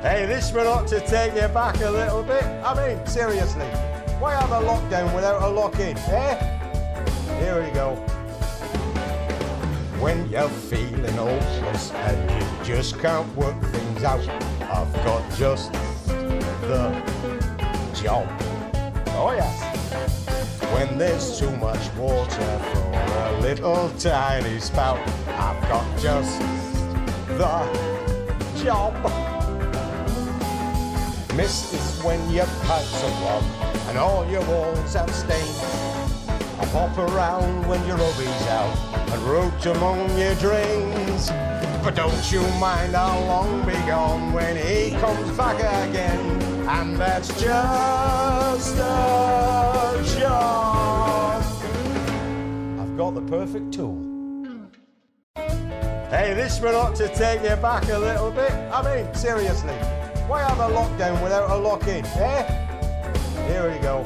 Hey, this one ought to take you back a little bit. I mean, seriously, why have a lockdown without a lock-in, eh? Here we go. When you're feeling hopeless and you just can't work things out, I've got just the job. Oh yeah. When there's too much water for a little tiny spout, I've got just the job. Mist is when your pipes are clogged and all your walls have stains. I pop around when your hubby's out and root among your drains. But don't you mind, I'll long be gone when he comes back again. And that's just a job. I've got the perfect tool. Hey, this one ought to take you back a little bit. I mean, seriously, why have a lockdown without a lock-in, eh? Here we go.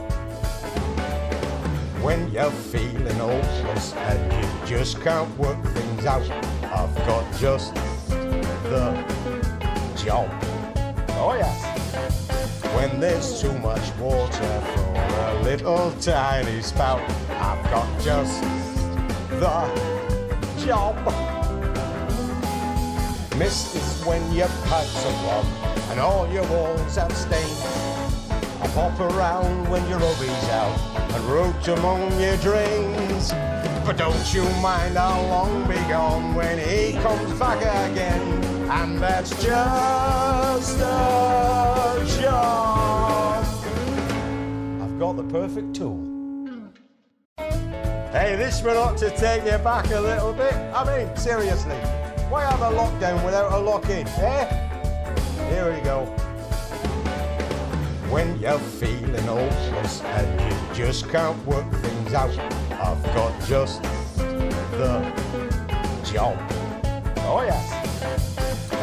When you're feeling hopeless and you just can't work things out, I've got just the job. Oh yeah. When there's too much water for a little tiny spout, I've got just the job. Mist is when your pipes are clogged and all your walls have stains. I pop around when your hubby's out and root among your drains. But don't you mind, I'll long be gone when he comes back again. And that's just a job. I've got the perfect tool. Hey, this one ought to take you back a little bit. I mean, seriously, why have a lockdown without a lock-in, eh? Here we go. When you're feeling hopeless and you just can't work things out, I've got just the job. Oh yeah.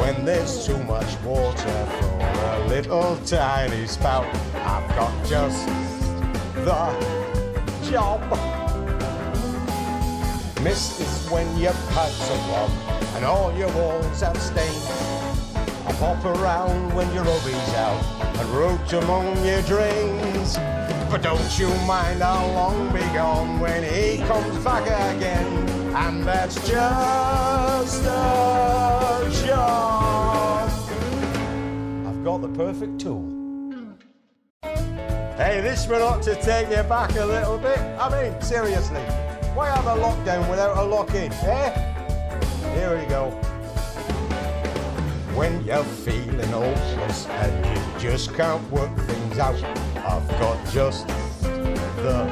When there's too much water for a little tiny spout, I've got just the job. Mist is when your pipes are clogged and all your walls have stains. I pop around when your hubby's out and root among your drains. But don't you mind, I'll long be gone when he comes back again. And that's just a job. I've got the perfect tool. Hey, this one ought to take you back a little bit. I mean, seriously, why have a lockdown without a lock-in, eh? Here we go. When you're feeling hopeless and you just can't work things out, I've got just the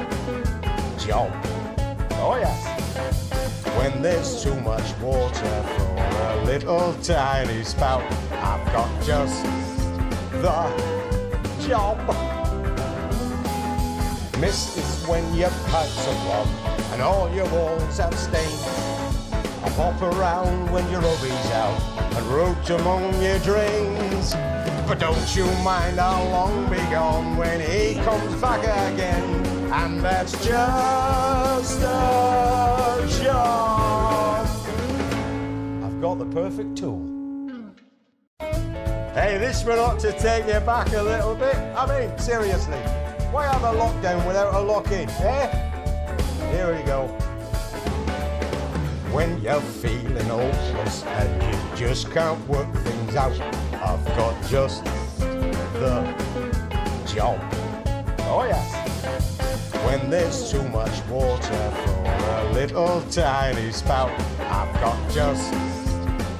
job. Oh yeah. When there's too much water for a little tiny spout, I've got just the job. Mist is when your pipes are clogged and all your walls have stains. I pop around when your hubby's out and root among your drains. But don't you mind, I'll long be gone when he comes back again. And that's just a job. I've got the perfect tool. Hey, this one ought to take you back a little bit. I mean, seriously, why have a lockdown without a lock-in, eh? Here we go. When you're feeling hopeless and you just can't work things out, I've got just the job. Oh yeah. When there's too much water for a little tiny spout, I've got just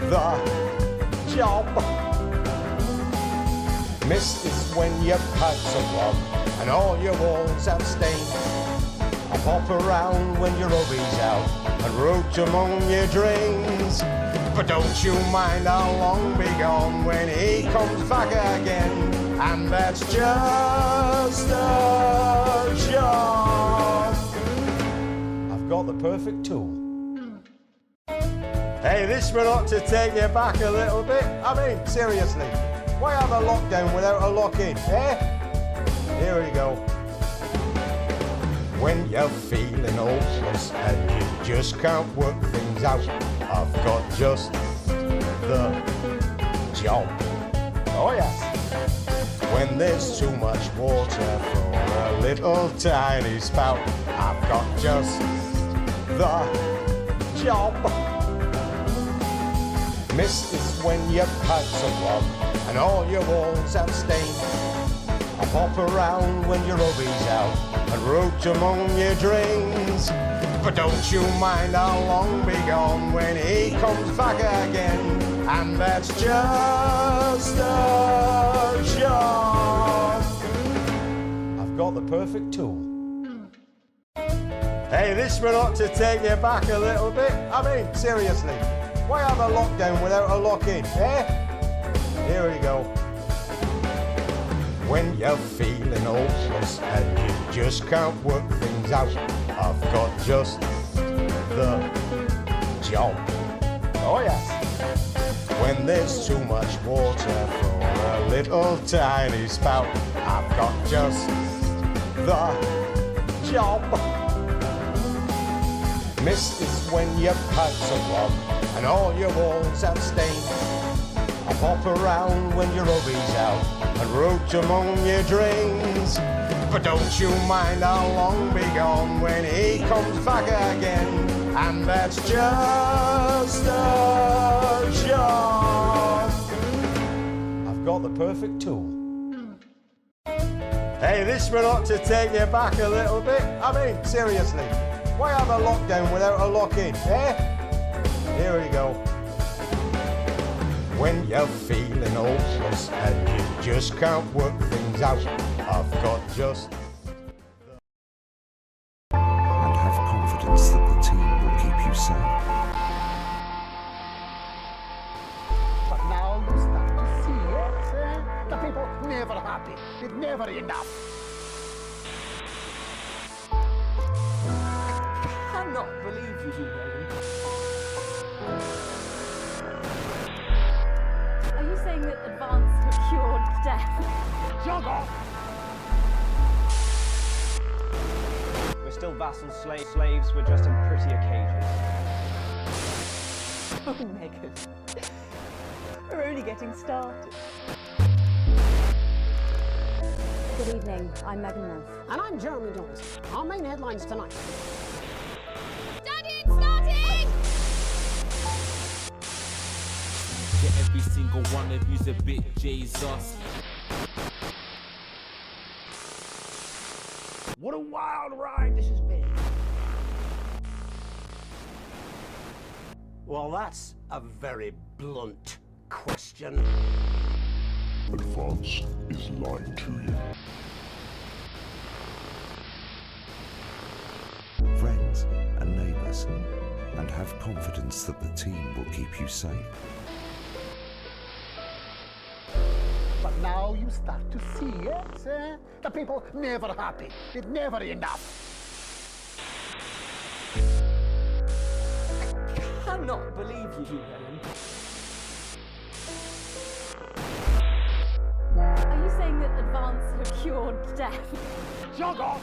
the job. Mist is when your pipes are clogged and all your walls have stains. I pop around when your hubby's out and root among your drains. But don't you mind, I'll long be gone when he comes back again. And that's just a job. I've got the perfect tool. Hey, this one ought to take you back a little bit. I mean, seriously, why have a lockdown without a lock-in, eh? Here we go. When you're feeling hopeless and you just can't work things out, I've got just the job. Oh yes. When there's too much water for a little tiny spout, I've got just the job. Mist is when your pipes are clogged and all your walls have stains. I pop around when your hubby's out and roach among your drains. But don't you mind, I'll long be gone when he comes back again. And that's just a job. I've got the perfect tool. Hey, this one ought to take you back a little bit. I mean, seriously, why have a lockdown without a lock-in, eh? Here we go. When you're feeling hopeless and you just can't work things out, I've got just the job. Oh yes. When there's too much water for a little tiny spout, I've got just the job. Mist is when your pipes are clogged and all your walls have stains. I pop around when your hubby's out and roach among your drains. But don't you mind, I'll long be gone when he comes back again. And that's just a job. I've got the perfect tool. Hey, this one ought to take you back a little bit. I mean, seriously, why have a lockdown without a lock-in, eh? Here we go. When you're feeling hopeless and you just can't work things out, I've got just... And have confidence that the team will keep you safe. But now you start to see it. The people never happy. It's never enough. I cannot believe you do that. Are you saying that advance have cured death? Jog off! We're still vassals, slaves, we're just in prettier cages. Oh, Megan. We're only getting started. Good evening, I'm Megan Ross. And I'm Jeremy Johnson. Our main headlines tonight. Studying, starting! Yeah, every single one of you's a bit Jesus. What a wild ride this has been. Well, that's a very blunt question. Advance is lying to you. Friends and neighbours, and have confidence that the team will keep you safe. But now you start to see it. The people never happy. It's never enough. I cannot believe you do that. Are you saying that advance have cured death? Jog off!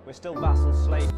We're still vassals, slaves.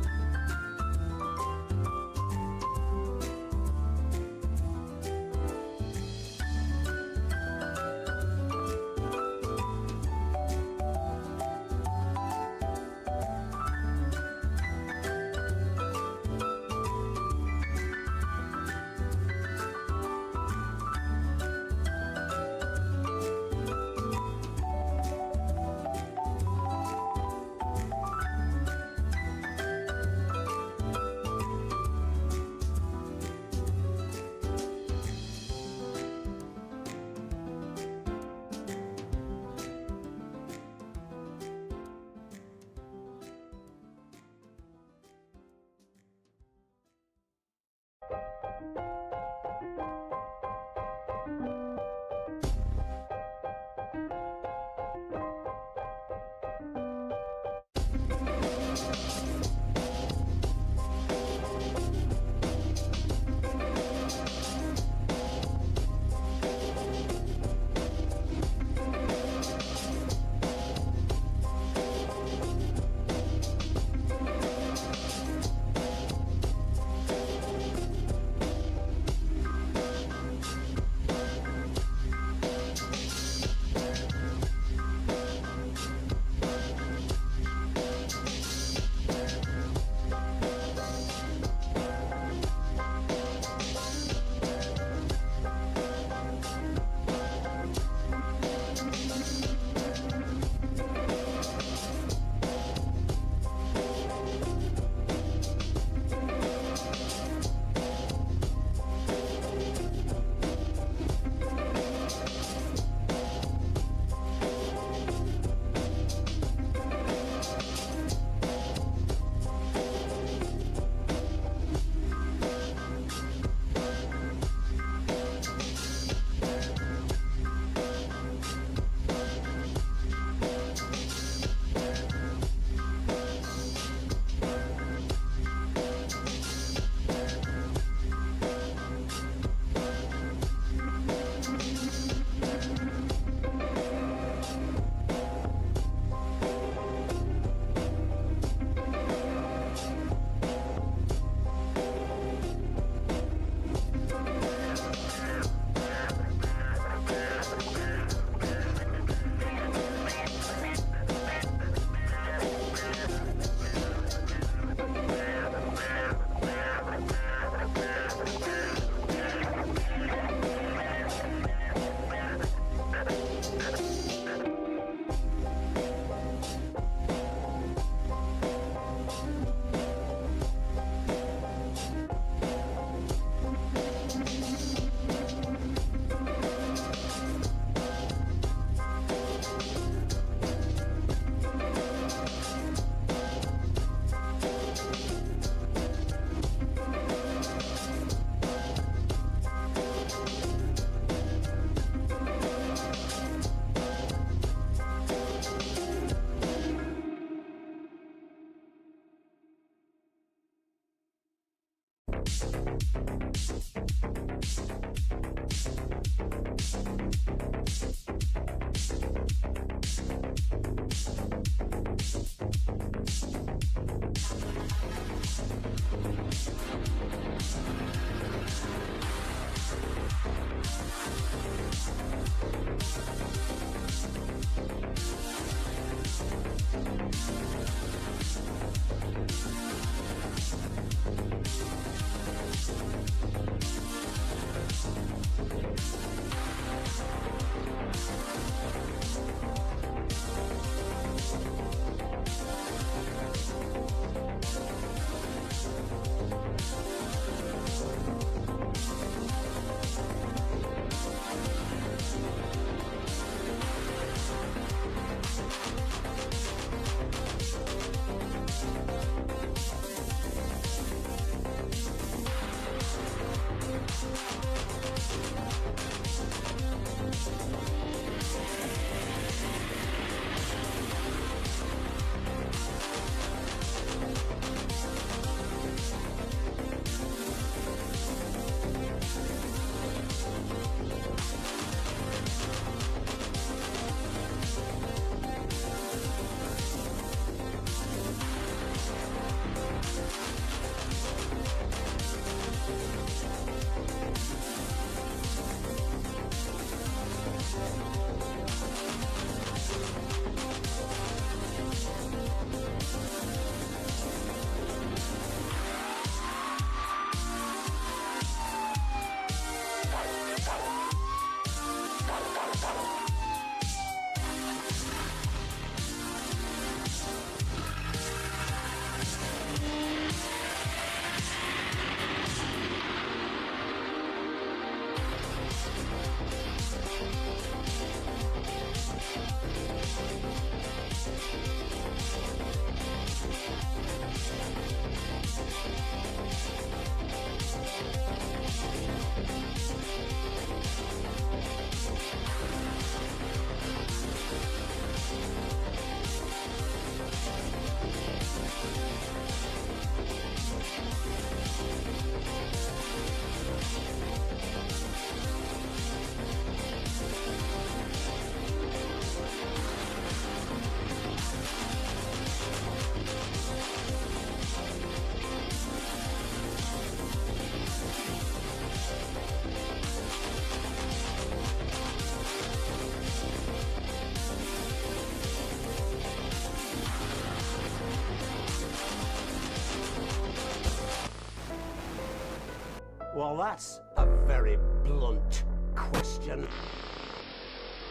Well, that's a very blunt question.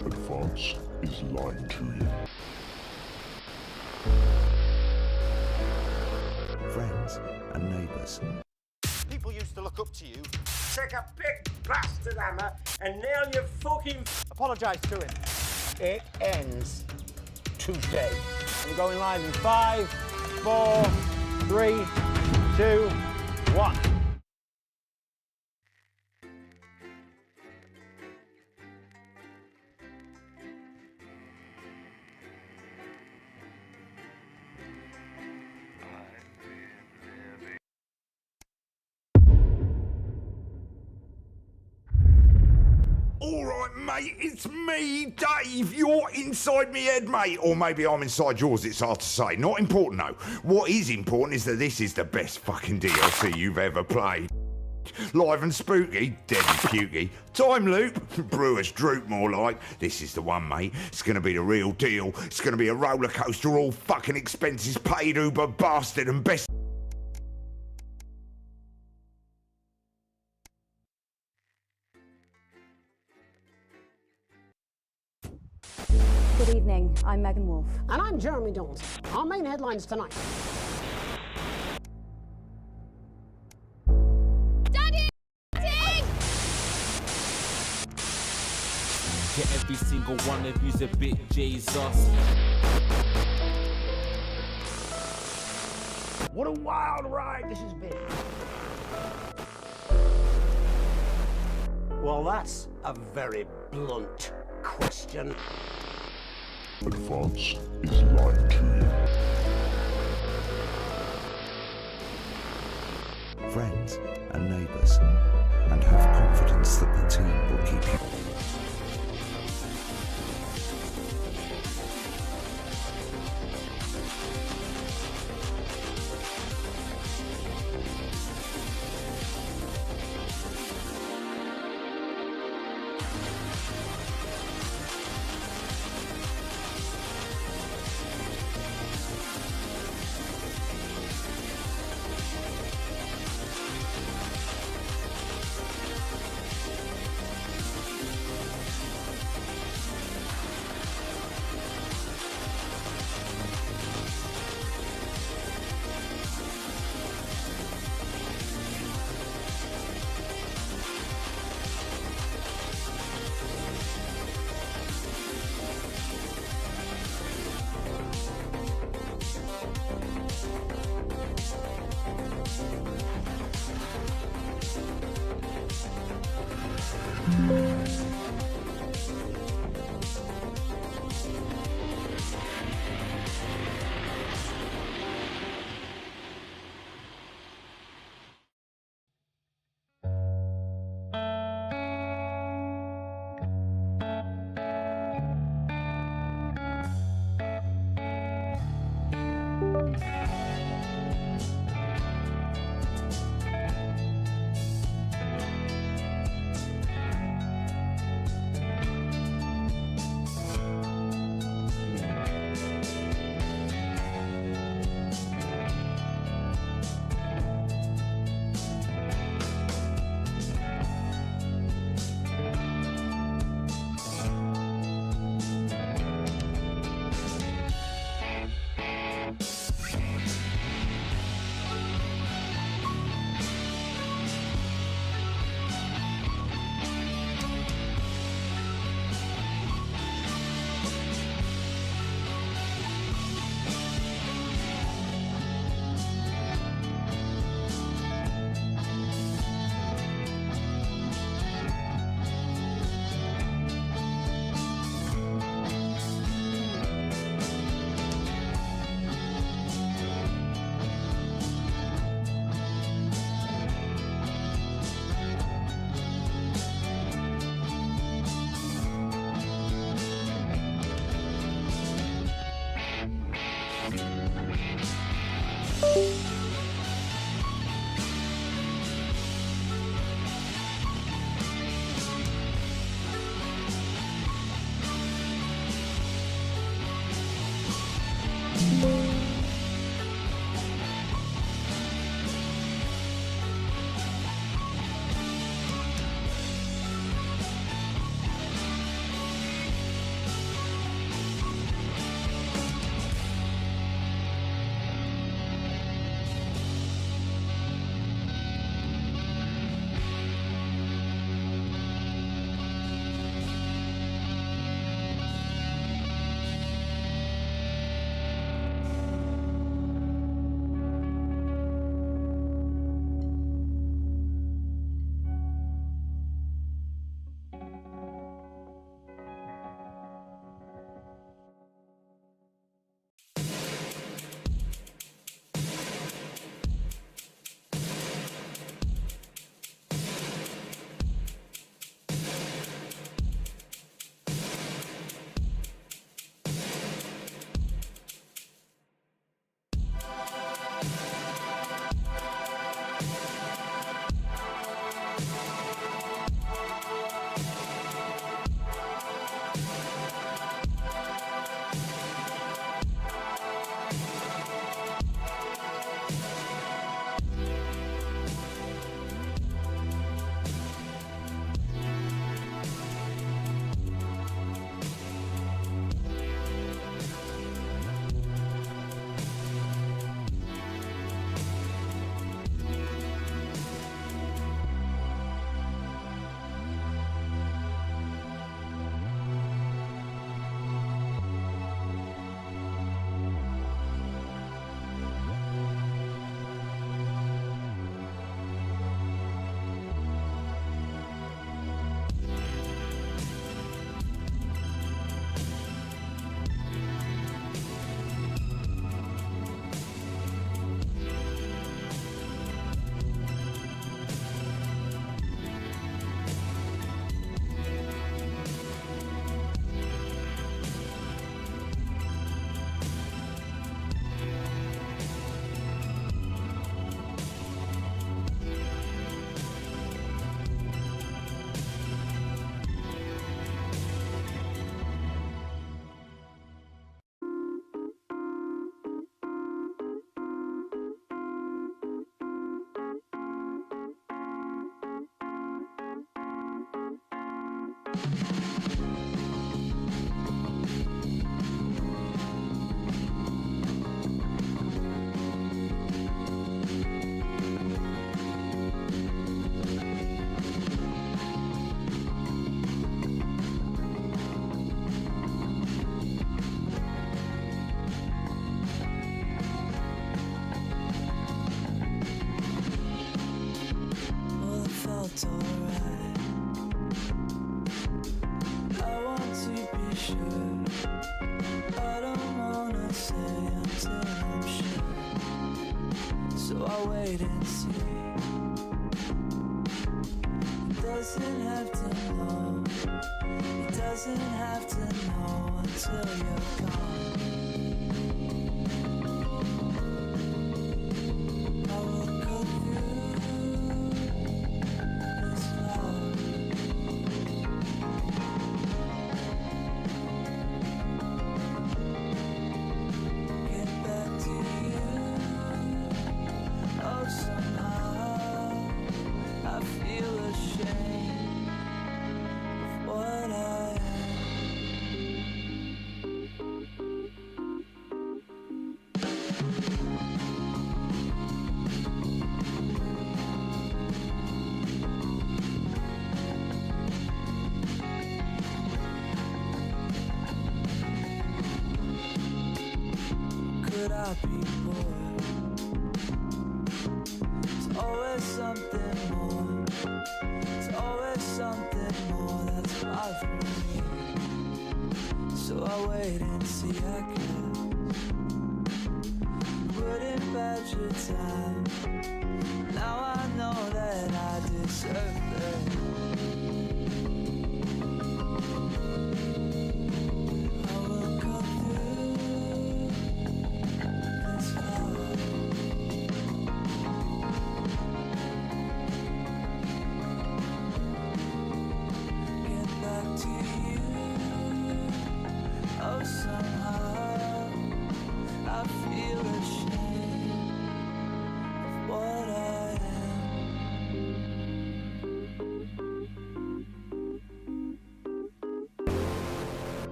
But France is lying to you. Friends and neighbours. People used to look up to you. Take a big bastard hammer and nail your fucking... Apologise to him. It ends today. We're going live in 5, 4, 3, 2, 1. Alright, mate, it's me, Dave. You're inside me head, mate. Or maybe I'm inside yours, it's hard to say. Not important, though. What is important is that this is the best fucking DLC you've ever played. Live and spooky, deadly pukey. Time loop, brewer's droop more like. This is the one, mate. It's gonna be the real deal. It's gonna be a roller coaster, all fucking expenses paid, uber bastard, and best. Good evening, I'm Megan Wolf. And I'm Jeremy Jones. Our main headlines tonight. Daddy! Get every single one of you's a bit Jesus. What a wild ride this has been. Well, that's a very blunt question. But France is lying to you. Friends and neighbours.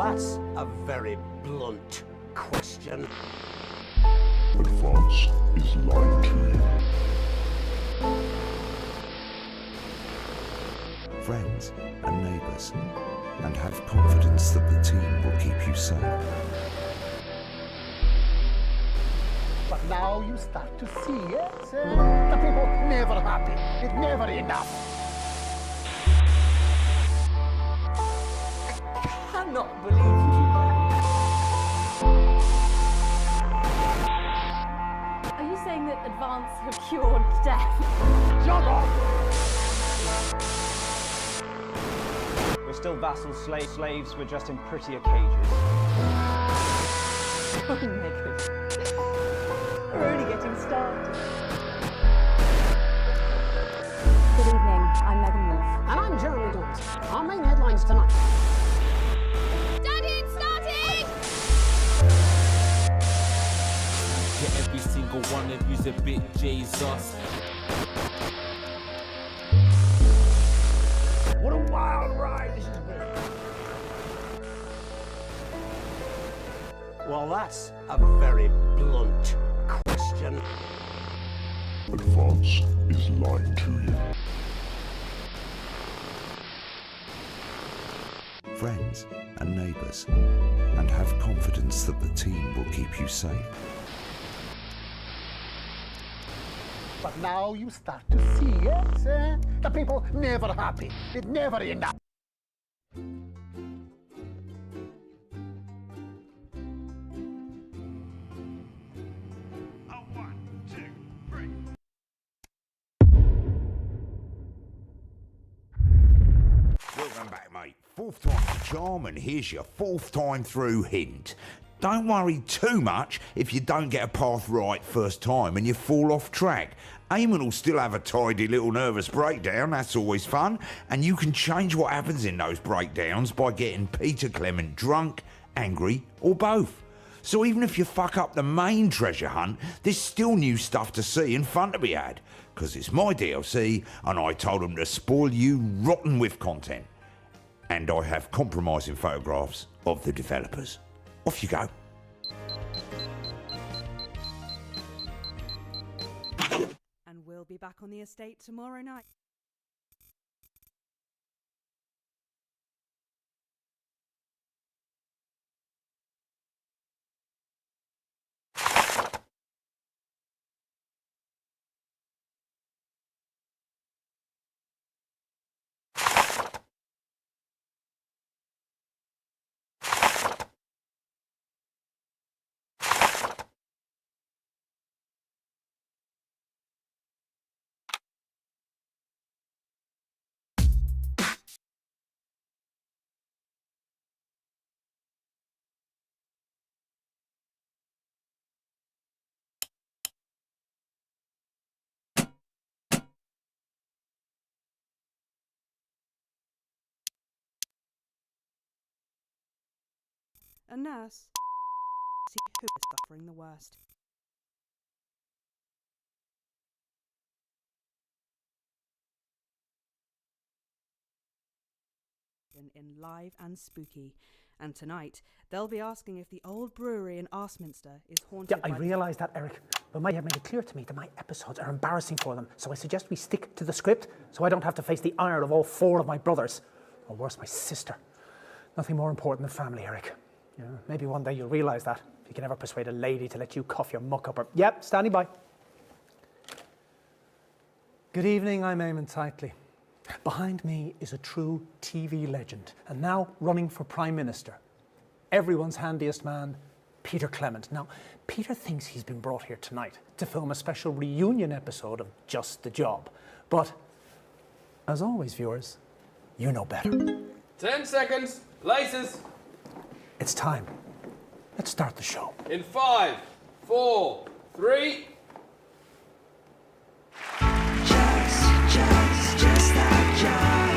that's a very blunt question. But France is lying to you. Friends and neighbours, and have confidence that the team will keep you safe. But now you start to see, yes? The people never happy. It's never enough. I cannot believe you. Are you saying that advance have cured death? Shut up! We're still vassals, slaves, we're just in prettier cages. Oh, Megan. We're only getting started. Good evening, I'm Megan Wolf. And I'm Jeremy Dawes. Our main headlines tonight. Starting! Yeah, every single one of you's a bit Jesus. What a wild ride this has been. Well, that's a very blunt question. But France is lying to you. Friends and neighbours, and have confidence that the team will keep you safe. But now you start to see, yes? The people never happy. It's never enough. Welcome back, mate. Fourth time's the charm, and here's your fourth time through hint. Don't worry too much if you don't get a path right first time and you fall off track. Eamon will still have a tidy little nervous breakdown, that's always fun, and you can change what happens in those breakdowns by getting Peter Clement drunk, angry, or both. So even if you fuck up the main treasure hunt, there's still new stuff to see and fun to be had, because it's my DLC and I told them to spoil you rotten with content. And I have compromising photographs of the developers. Off you go. And we'll be back on the estate tomorrow night. A nurse. See who is suffering the worst. In live and spooky. And tonight, they'll be asking if the old brewery in Arsminster is haunted Yeah, I by... realise that, Eric. But May have made it clear to me that my episodes are embarrassing for them, so I suggest we stick to the script so I don't have to face the ire of all four of my brothers. Or worse, my sister. Nothing more important than family, Eric. You know, maybe one day you'll realise that, if you can ever persuade a lady to let you cough your muck up her. Yep, standing by. Good evening, I'm Eamon Titley. Behind me is a true TV legend, and now running for Prime Minister. Everyone's handiest man, Peter Clement. Now, Peter thinks he's been brought here tonight to film a special reunion episode of Just the Job. But, as always, viewers, you know better. 10 seconds. Laces. It's time. Let's start the show. In 5, 4, 3. Just that job.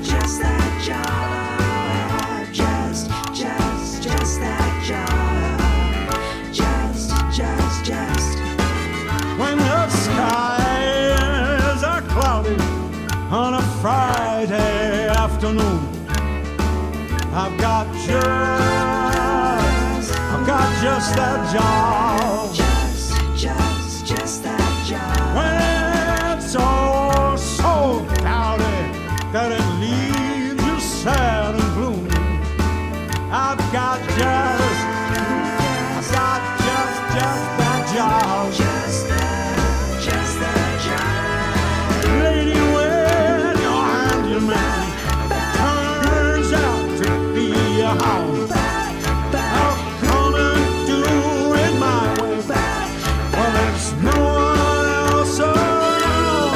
Just that job. Just that job. Just. When the skies are cloudy on a Friday afternoon, I've got just that job. Just that job. When it's all so cloudy that it leaves you sad and gloomy, I've got just that job. Just that job. Lady, when your handyman turns out to be a hound, I'll come and do it my way. Well, there's no one else around.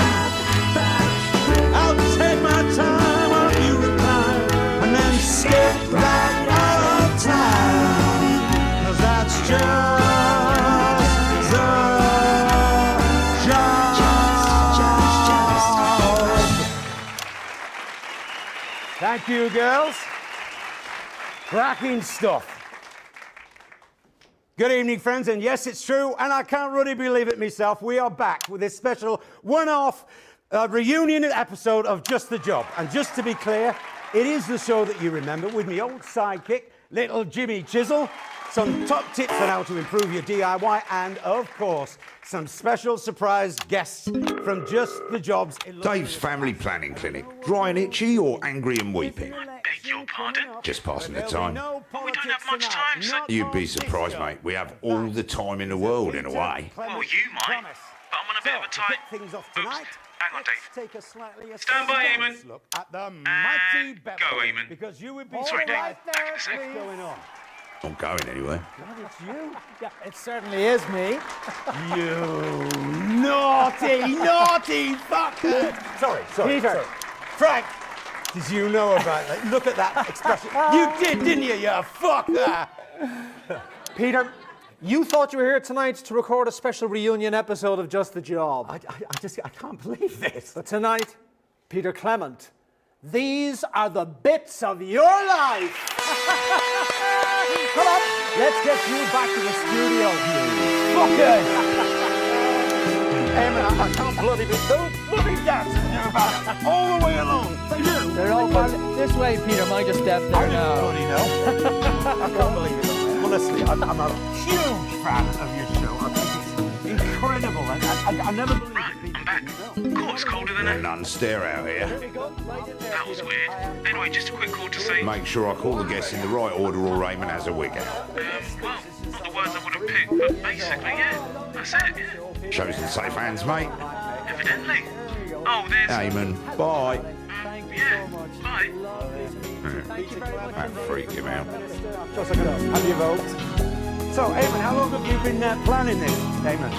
I'll take my time while you recline, and then skip right out of town. 'Cause that's just the job. Thank you, girls. Cracking stuff. Good evening, friends, and yes, it's true, and I can't really believe it myself. We are back with this special one-off reunion episode of Just the Job. And just to be clear, it is the show that you remember with me old sidekick, little Jimmy Chisel, some top tips on how to improve your DIY, and, of course, some special surprise guests from Just the Job's... Dave's family planning clinic. Dry and itchy or angry and weeping? Beg your pardon? Just passing the time. We don't have much time, so... You'd be surprised, mate. We have all the time in the world, in a way. Well, you might. But I'm on a bit of a tight... Things off Oops. tonight. Hang on, Dave. Take a slightly Stand by, Eamon. look at the And mighty go, Beverly, Eamon. because you would be Sorry, Dave. right Back there. in a sec. What's going on? Not going anywhere. God, it's you. Yeah, it certainly is me. You naughty fucker! Sorry, Peter. sorry. Frank, did you know about that? Look at that expression. You did, didn't you fucker? Peter, you thought you were here tonight to record a special reunion episode of Just the Job. I can't believe this. But tonight, Peter Clement, these are the bits of your life. Come on, let's get you back to the studio. Fucker! Eamon, I can't bloody be so bloody dancing you about all the way along. They're all this way, Peter. Mind your step there now. Bloody no. I can't believe it. Well, listen, I'm a huge fan of your show. I think it's incredible. I never believed Right, I'm back. God, it's colder than ever. None stare out here. That was weird. Anyway, just a quick call to say... Make sure I call the guests in the right order or Raymond has a wig out. well, not the words I would have picked, but basically, yeah. That's it, yeah. Chosen safe hands, mate. Evidently. Oh, there's... Eamon, bye. Yeah, bye. That freaked him out. Have you vote? So, Eamon, how long have you been planning this? Eamon,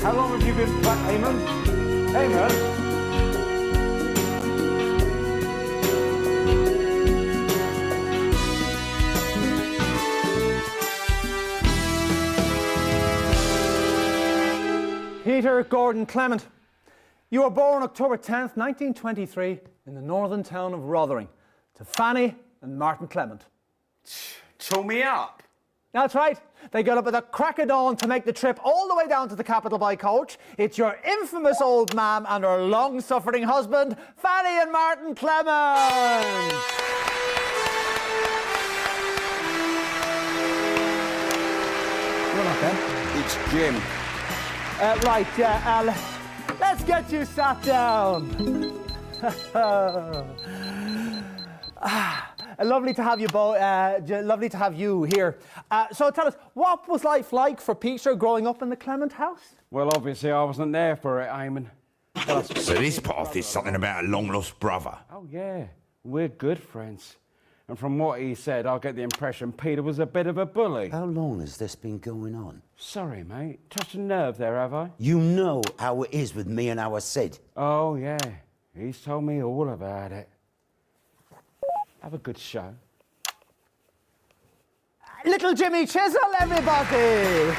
how long have you been planning? Eamon? Peter Gordon Clement, you were born October 10th, 1923, in the northern town of Rotherham, to Fanny and Martin Clement. Show me up. That's right. They got up at the crack of dawn to make the trip all the way down to the capital by coach. It's your infamous old mam and her long-suffering husband, Fanny and Martin Clement. You're not then. It's Jim. Right, let's get you sat down. Lovely to have you both. Lovely to have you here. So tell us, what was life like for Peter growing up in the Clement house? Well, obviously, I wasn't there for it, Eamon. So this path is something about a long-lost brother. Oh, yeah. We're good friends. And from what he said, I get the impression Peter was a bit of a bully. How long has this been going on? Sorry, mate. Touched a nerve there, have I? You know how it is with me and our Sid. Oh, yeah. He's told me all about it. Have a good show. Little Jimmy Chisel, everybody!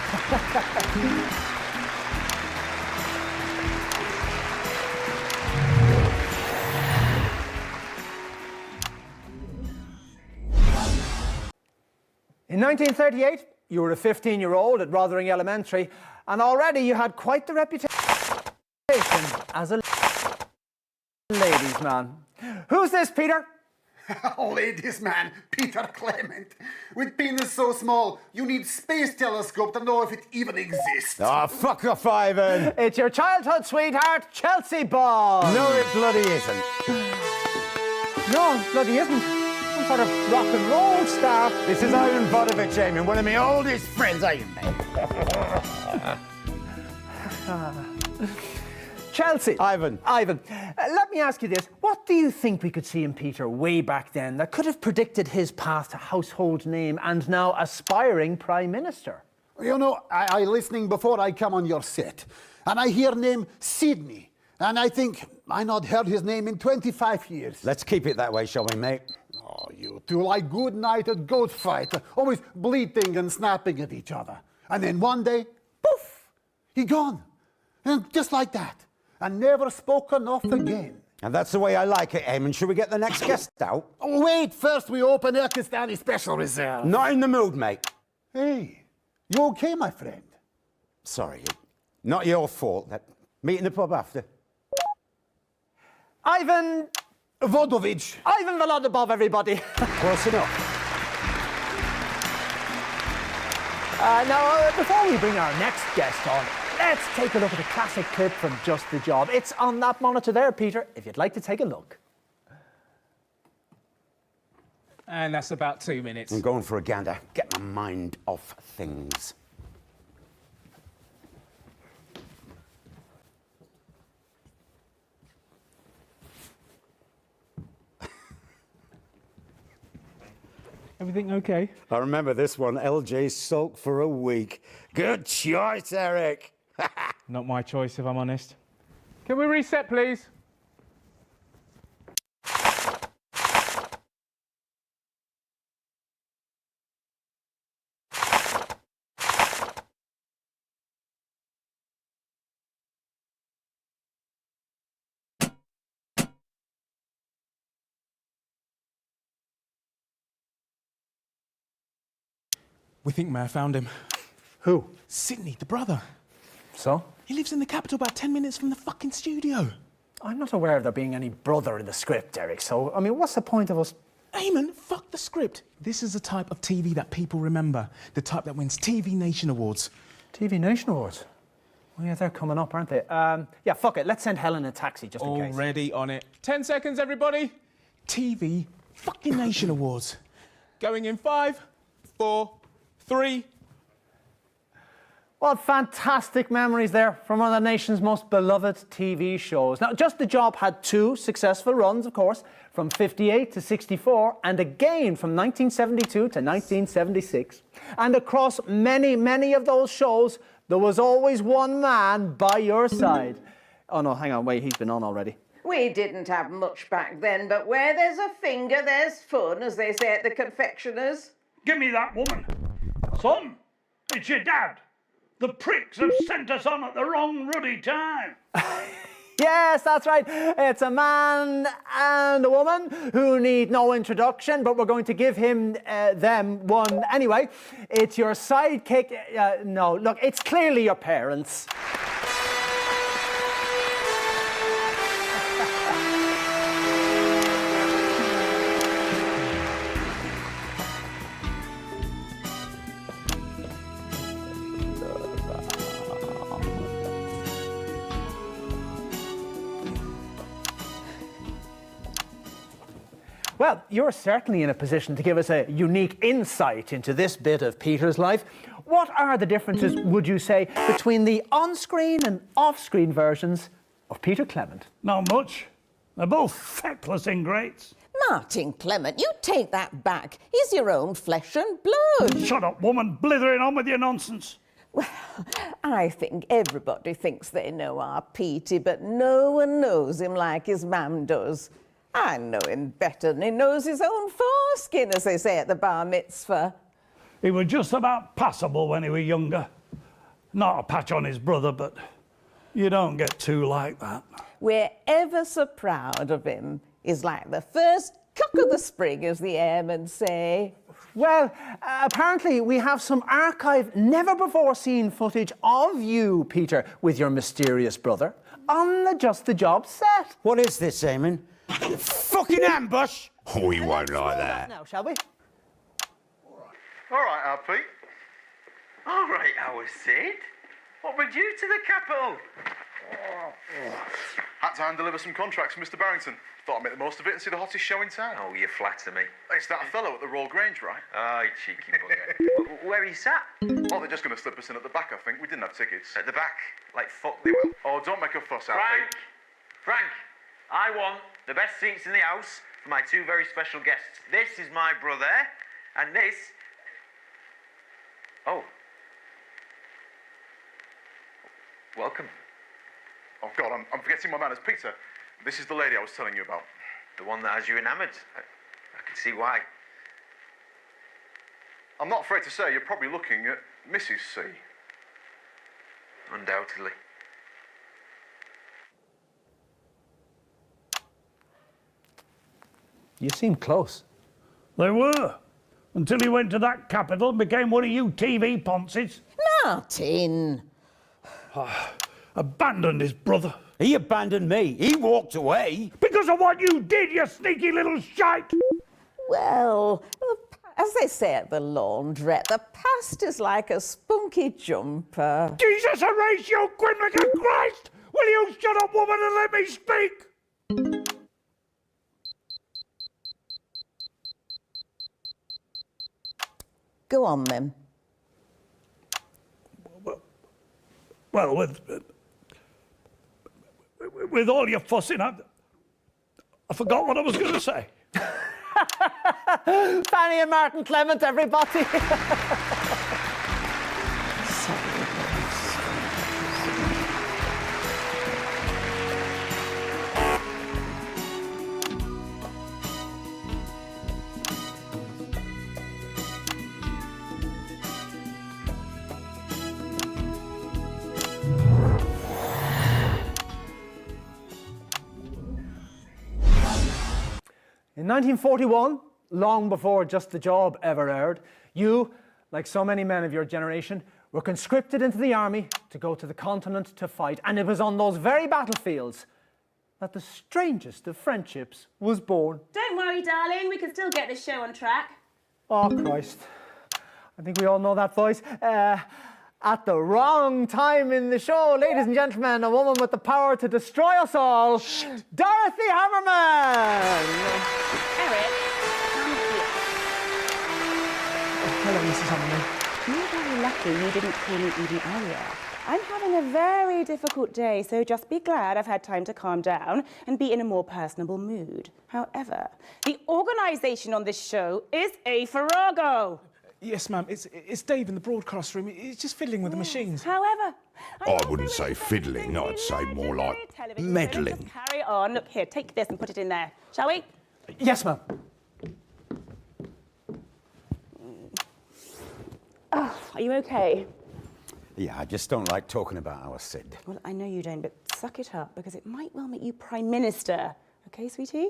In 1938, you were a 15-year-old at Rotherham Elementary, and already you had quite the reputation as a ladies' man. Who's this, Peter? Ladies man, Peter Clement. With penis so small, you need space telescope to know if it even exists. Oh, fuck off, Ivan. It's your childhood sweetheart, Chelsea Ball. No, it bloody isn't. No, bloody isn't. Some sort of rock and roll star. This is Ivan Vodovich, Eamon, one of my oldest friends, Eamon. Chelsea. Ivan. Let me ask you this. What do you think we could see in Peter way back then that could have predicted his path to household name and now aspiring Prime Minister? You know, I listening before I come on your set, and I hear name Sydney, and I think I not heard his name in 25 years. Let's keep it that way, shall we, mate? Oh, you two like good-nighted goat fight, always bleating and snapping at each other. And then one day, poof, he gone. And just like that. And never spoken of again. And that's the way I like it, Eamon. Should we get the next guest out? Oh, wait, first we open Erkistani Special Reserve. Not in the mood, mate. Hey, you okay, my friend? Sorry, not your fault. Meet in the pub after. Ivan Vodovich. Ivan Volodymyr, everybody. Close enough. Now, before we bring our next guest on, let's take a look at a classic clip from Just the Job. It's on that monitor there, Peter, if you'd like to take a look. And that's about 2 minutes. I'm going for a gander. Get my mind off things. Everything okay? I remember this one. LJ sulked for a week. Good choice, Eric. Not my choice, if I'm honest. Can we reset, please? We think Mayor found him. Who? Sydney, the brother. So? He lives in the capital about 10 minutes from the fucking studio. I'm not aware of there being any brother in the script, Eric, so, I mean, what's the point of us... Eamon, fuck the script. This is the type of TV that people remember. The type that wins TV Nation Awards. TV Nation Awards? Oh, yeah, they're coming up, aren't they? Yeah, fuck it. Let's send Helen a taxi, just in case. Already on it. 10 seconds, everybody. TV fucking Nation Awards. Going in 5, 4, 3... What fantastic memories there from one of the nation's most beloved TV shows. Now, Just the Job had 2 successful runs, of course, from 58 to 64, and again from 1972 to 1976. And across many, many of those shows, there was always one man by your side. Oh no, hang on, wait, he's been on already. We didn't have much back then, but where there's a finger, there's fun, as they say at the confectioners. Give me that woman. Son, it's your dad. The pricks have sent us on at the wrong ruddy time. Yes, that's right. It's a man and a woman who need no introduction, but we're going to give them one anyway. It's your sidekick. No, look, it's clearly your parents. Well, you're certainly in a position to give us a unique insight into this bit of Peter's life. What are the differences, would you say, between the on-screen and off-screen versions of Peter Clement? Not much. They're both feckless ingrates. Martin Clement, you take that back. He's your own flesh and blood. Shut up, woman, blithering on with your nonsense. Well, I think everybody thinks they know our Petey, but no one knows him like his mam does. I know him better than he knows his own foreskin, as they say at the bar mitzvah. He was just about passable when he was younger. Not a patch on his brother, but you don't get two like that. We're ever so proud of him. He's like the first cock of the spring, as the airmen say. Well, apparently we have some archived, never-before-seen footage of you, Peter, with your mysterious brother, on the Just the Job set. What is this, Eamon? Fuck fucking ambush! Oh, he won't like that. Now, shall we? All right, our Pete. All right, our Sid. What brings you to the capital? Had to hand deliver some contracts for Mr. Barrington. Thought I'd make the most of it and see the hottest show in town. Oh, you flatter me. It's that fellow at the Royal Grange, right? Oh, you cheeky bugger. Where are you sat? Oh, they're just going to slip us in at the back, I think. We didn't have tickets. At the back? Like fuck they will. Oh, don't make a fuss out, Frank! Pete. Frank! I want the best seats in the house for my two very special guests. This is my brother, and this... Oh. Welcome. Oh, God, I'm forgetting my manners. Peter, this is the lady I was telling you about. The one that has you enamoured. I can see why. I'm not afraid to say you're probably looking at Mrs. C. Undoubtedly. You seem close. They were. Until he went to that capital and became one of you TV ponces. Martin! Abandoned his brother. He abandoned me. He walked away. Because of what you did, you sneaky little shite! Well, as they say at the laundrette, the past is like a spunky jumper. Jesus Horatio Grimlicker Christ! Will you shut up, woman, and let me speak? Go on, then. Well, with all your fussing, I forgot what I was going to say. Fanny and Martin Clement, everybody. In 1941, long before Just the Job ever aired, you, like so many men of your generation, were conscripted into the army to go to the continent to fight. And it was on those very battlefields that the strangest of friendships was born. Don't worry, darling, we can still get this show on track. Oh, Christ. I think we all know that voice. At the wrong time in the show, ladies and gentlemen, a woman with the power to destroy us all, Dorothy Hammerman! Eric, come here. Hello, Mrs. Hammerman. You're very lucky you didn't call me even earlier. I'm having a very difficult day, so just be glad I've had time to calm down and be in a more personable mood. However, the organisation on this show is a farrago. Yes, ma'am. It's Dave in the broadcast room. He's just fiddling with the machines. However, I wouldn't say fiddling, I'd say more like meddling. carry on. Look here, take this and put it in there, shall we? Yes, ma'am. Oh, are you okay? Yeah, I just don't like talking about our Sid. Well, I know you don't, but suck it up, because it might well make you Prime Minister. Okay, sweetie?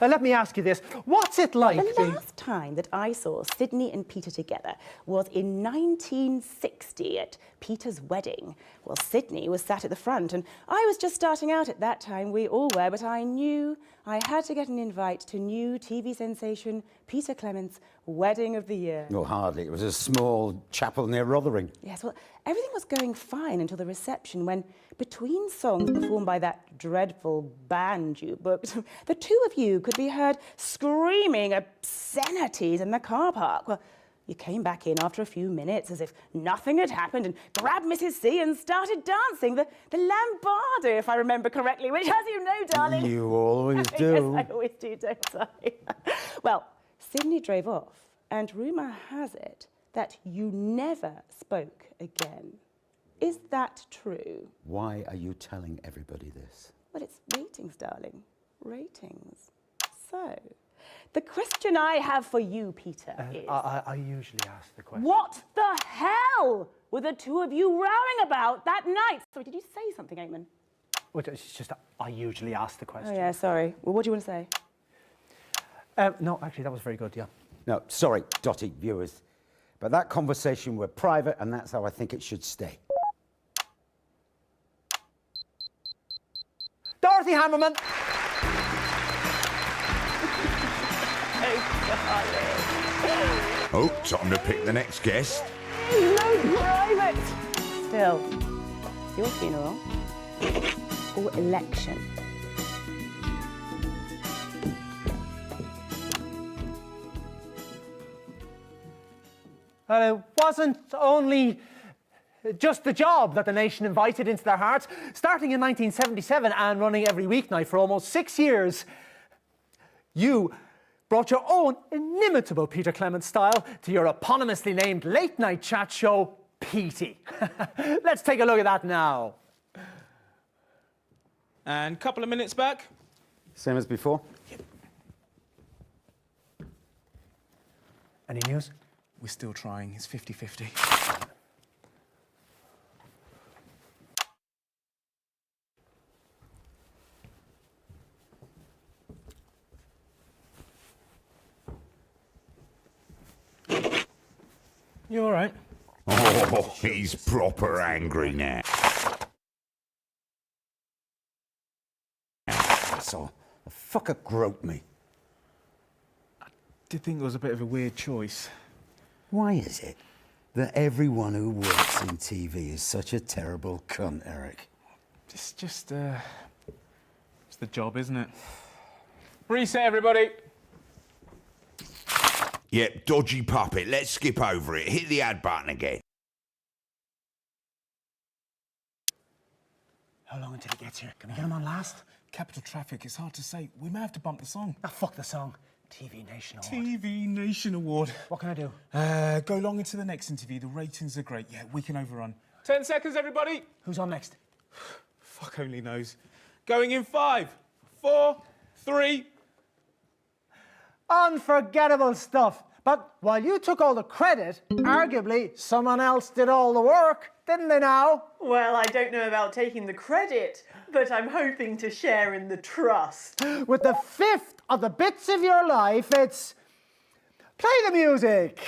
Let me ask you this. What's it like The last time that I saw Sydney and Peter together was in 1960 at Peter's wedding. Well, Sydney was sat at the front, and I was just starting out at that time. We all were, but I knew I had to get an invite to new TV sensation Peter Clement's Wedding of the Year. No, hardly. It was a small chapel near Rotherham. Yes, well, everything was going fine until the reception when, between songs performed by that dreadful band you booked, the two of you could be heard screaming obscenities in the car park. Well, you came back in after a few minutes as if nothing had happened and grabbed Mrs. C and started dancing the lambada, if I remember correctly, which, as you know, darling... You always do. Yes, I always do, don't I? Well, Sydney drove off, and rumour has it that you never spoke again. Is that true? Why are you telling everybody this? Well, it's ratings, darling. Ratings. So, the question I have for you, Peter, is... I usually ask the question. What the hell were the two of you rowing about that night? Sorry, did you say something, Eamon? Well, it's just I usually ask the question. Oh, yeah, sorry. Well, what do you want to say? No, actually, that was very good, yeah. No, sorry, Dotty, viewers. But that conversation were private, and that's how I think it should stay. Dorothy Hammerman. Oh, time to pick the next guest. No private. Still, your funeral or election? It wasn't only just the job that the nation invited into their hearts. Starting in 1977 and running every weeknight for almost 6 years, you brought your own inimitable Peter Clement style to your eponymously named late-night chat show, Petey. Let's take a look at that now. And a couple of minutes back. Same as before? Any news? We're still trying. It's 50-50. You all right? Oh, he's proper angry now. So, the fucker groped me. Did think it was a bit of a weird choice. Why is it that everyone who works in TV is such a terrible cunt, Eric? It's just, it's the job, isn't it? Reset, everybody. Yep, dodgy puppet. Let's skip over it. Hit the add button again. How long until he gets here? Can we get him on last? Capital traffic, it's hard to say. We may have to bump the song. Ah, fuck the song. TV Nation Award. TV Nation Award. What can I do? Go long into the next interview. The ratings are great. Yeah, we can overrun. 10 seconds, everybody. Who's on next? Fuck only knows. Going in 5, 4, 3. Unforgettable stuff. But while you took all the credit, arguably someone else did all the work, didn't they now? Well, I don't know about taking the credit, but I'm hoping to share in the trust. With the fifth of the bits of your life, it's play the music.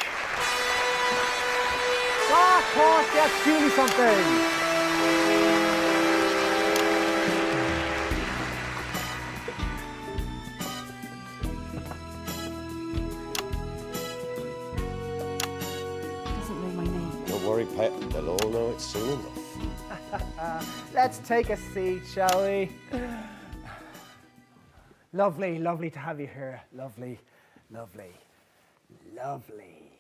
Ah, of course, yes, do me something. Don't worry, Pet. They'll all know it soon enough. Let's take a seat, shall we? Lovely, lovely to have you here. Lovely, lovely, lovely.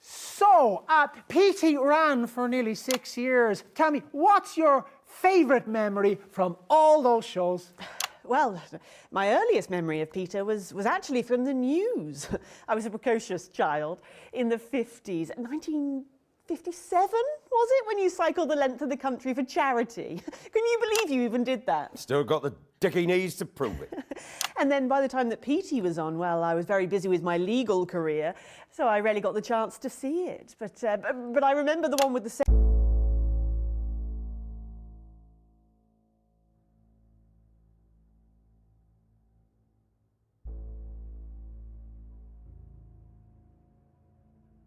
So, Petey ran for nearly 6 years. Tell me, what's your favourite memory from all those shows? Well, my earliest memory of Peter was actually from the news. I was a precocious child in the 50s. 1957, was it, when you cycled the length of the country for charity? Can you believe you even did that? Still got the dicky knees to prove it. And then by the time that Petey was on, well, I was very busy with my legal career, so I rarely got the chance to see it. But I remember the one with the...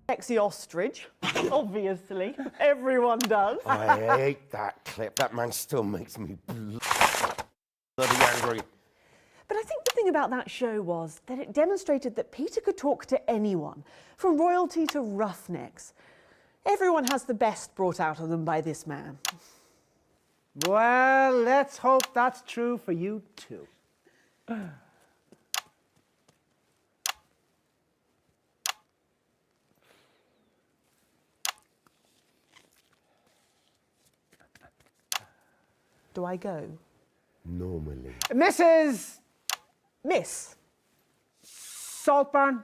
Sexy ostrich, obviously. Everyone does. I hate that clip. That man still makes me bloody angry. But I think the thing about that show was that it demonstrated that Peter could talk to anyone, from royalty to roughnecks. Everyone has the best brought out of them by this man. Well, let's hope that's true for you too. Do I go? Normally. Mrs. Miss. Saltburn.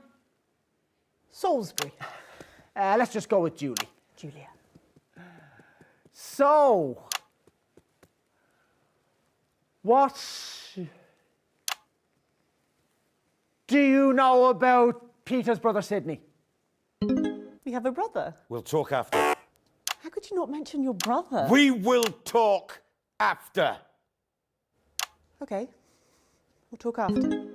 Salisbury. Let's just go with Julie. Julia. So, what do you know about Peter's brother Sidney? We have a brother. We'll talk after. How could you not mention your brother? We will talk after. Okay. We'll talk after.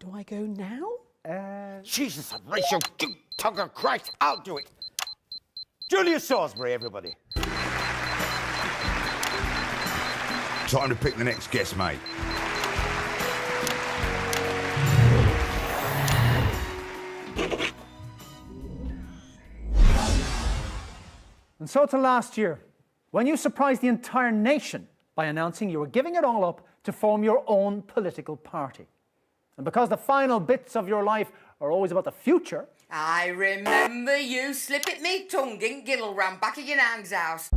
Do I go now? Jesus, Horatio, Tugger Christ, I'll do it. Julius Salisbury, everybody. Time to pick the next guest, mate. And so to last year, when you surprised the entire nation by announcing you were giving it all up to form your own political party. And because the final bits of your life are always about the future... I remember you slipping me tongue in Gill round back of your nan's house.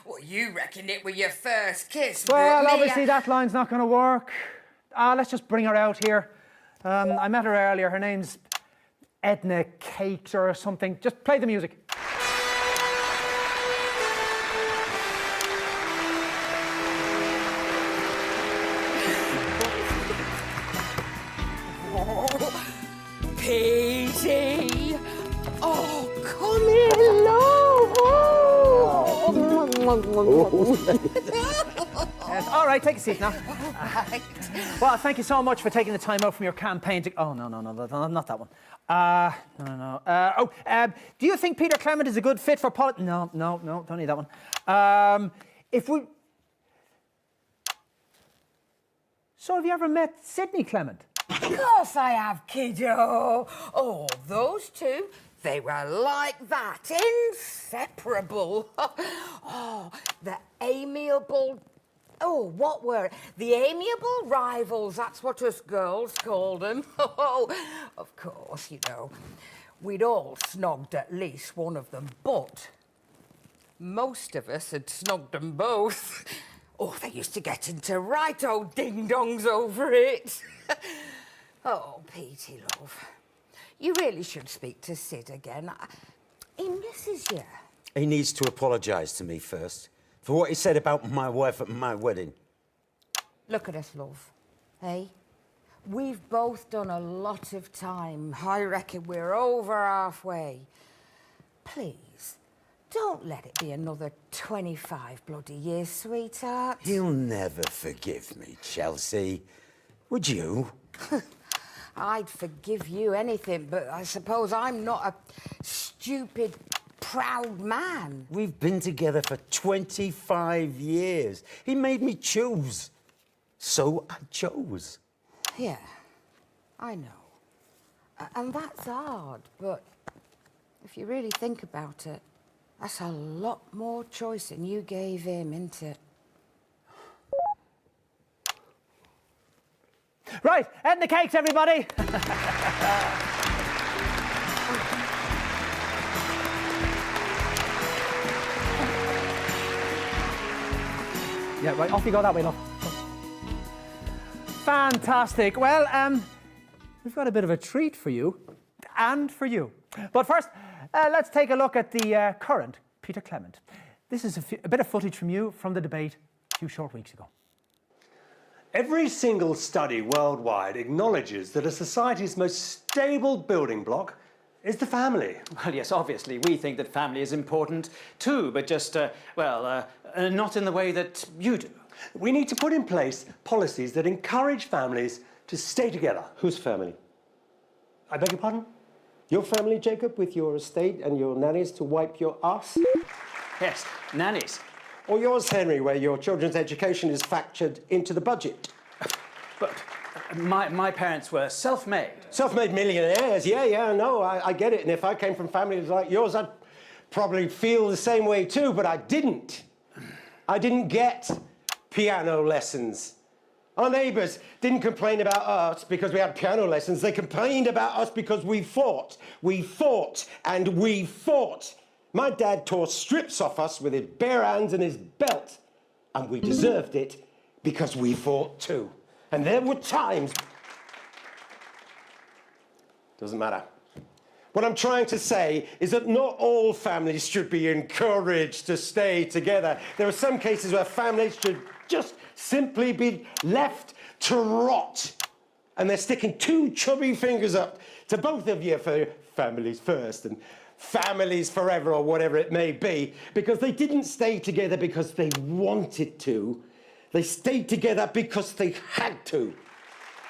Well, you reckon it was your first kiss, Well, but me, obviously that line's not going to work. Let's just bring her out here. I met her earlier. Her name's Edna Cakes or something. Just play the music. Petey! Oh, come here, love! Yes, all right, take a seat now. Well, thank you so much for taking the time out from your campaign to... Oh, no, not that one. Do you think Peter Clement is a good fit for politics? No, don't need that one. So have you ever met Sidney Clement? Of course I have, kiddo. Oh, those two, they were like that, inseparable. Oh, the amiable... Oh, what were it? The amiable rivals, that's what us girls called them. Oh, of course, you know, we'd all snogged at least one of them, but most of us had snogged them both. Oh, they used to get into right old ding-dongs over it. Oh, Petey, love, you really should speak to Sid again. He misses you. He needs to apologise to me first for what he said about my wife at my wedding. Look at us, love, hey? We've both done a lot of time. I reckon we're over halfway. Please, don't let it be another 25 bloody years, sweetheart. He'll never forgive me, Chelsea. Would you? I'd forgive you anything, but I suppose I'm not a stupid, proud man. We've been together for 25 years. He made me choose. So I chose. Yeah, I know. And that's hard, but if you really think about it, that's a lot more choice than you gave him, isn't it? Right, Edna Cakes, everybody. Yeah, right, off you go that way, love. Fantastic. Well, we've got a bit of a treat for you, and for you. But first, let's take a look at the current Peter Clement. This is a bit of footage from you from the debate a few short weeks ago. Every single study worldwide acknowledges that a society's most stable building block is the family. Well, yes, obviously, we think that family is important too, but just, not in the way that you do. We need to put in place policies that encourage families to stay together. Whose family? I beg your pardon? Your family, Jacob, with your estate and your nannies to wipe your ass? Yes, nannies. Or yours, Henry, where your children's education is factored into the budget? But my parents were self-made. Self-made millionaires, yeah, no, I get it. And if I came from families like yours, I'd probably feel the same way too, but I didn't. I didn't get piano lessons. Our neighbours didn't complain about us because we had piano lessons. They complained about us because we fought. We fought and we fought. My dad tore strips off us with his bare hands and his belt. And we deserved it because we fought too. And there were times... Doesn't matter. What I'm trying to say is that not all families should be encouraged to stay together. There are some cases where families should just simply be left to rot. And they're sticking two chubby fingers up to both of you for families first and families forever or whatever it may be, because they didn't stay together because they wanted to. They stayed together because they had to.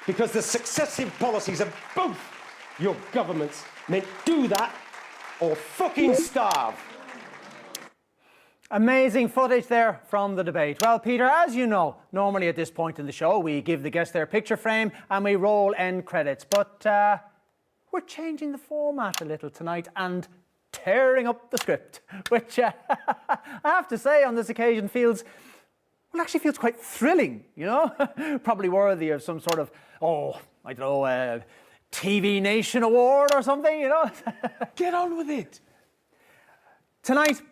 Because the successive policies of both your governments meant do that or fucking starve. Amazing footage there from the debate. Well, Peter, as you know, normally at this point in the show, we give the guests their picture frame and we roll end credits. But we're changing the format a little tonight and tearing up the script, which I have to say on this occasion actually feels quite thrilling, you know? Probably worthy of some sort of, I don't know, TV Nation Award or something, you know? Get on with it. Tonight,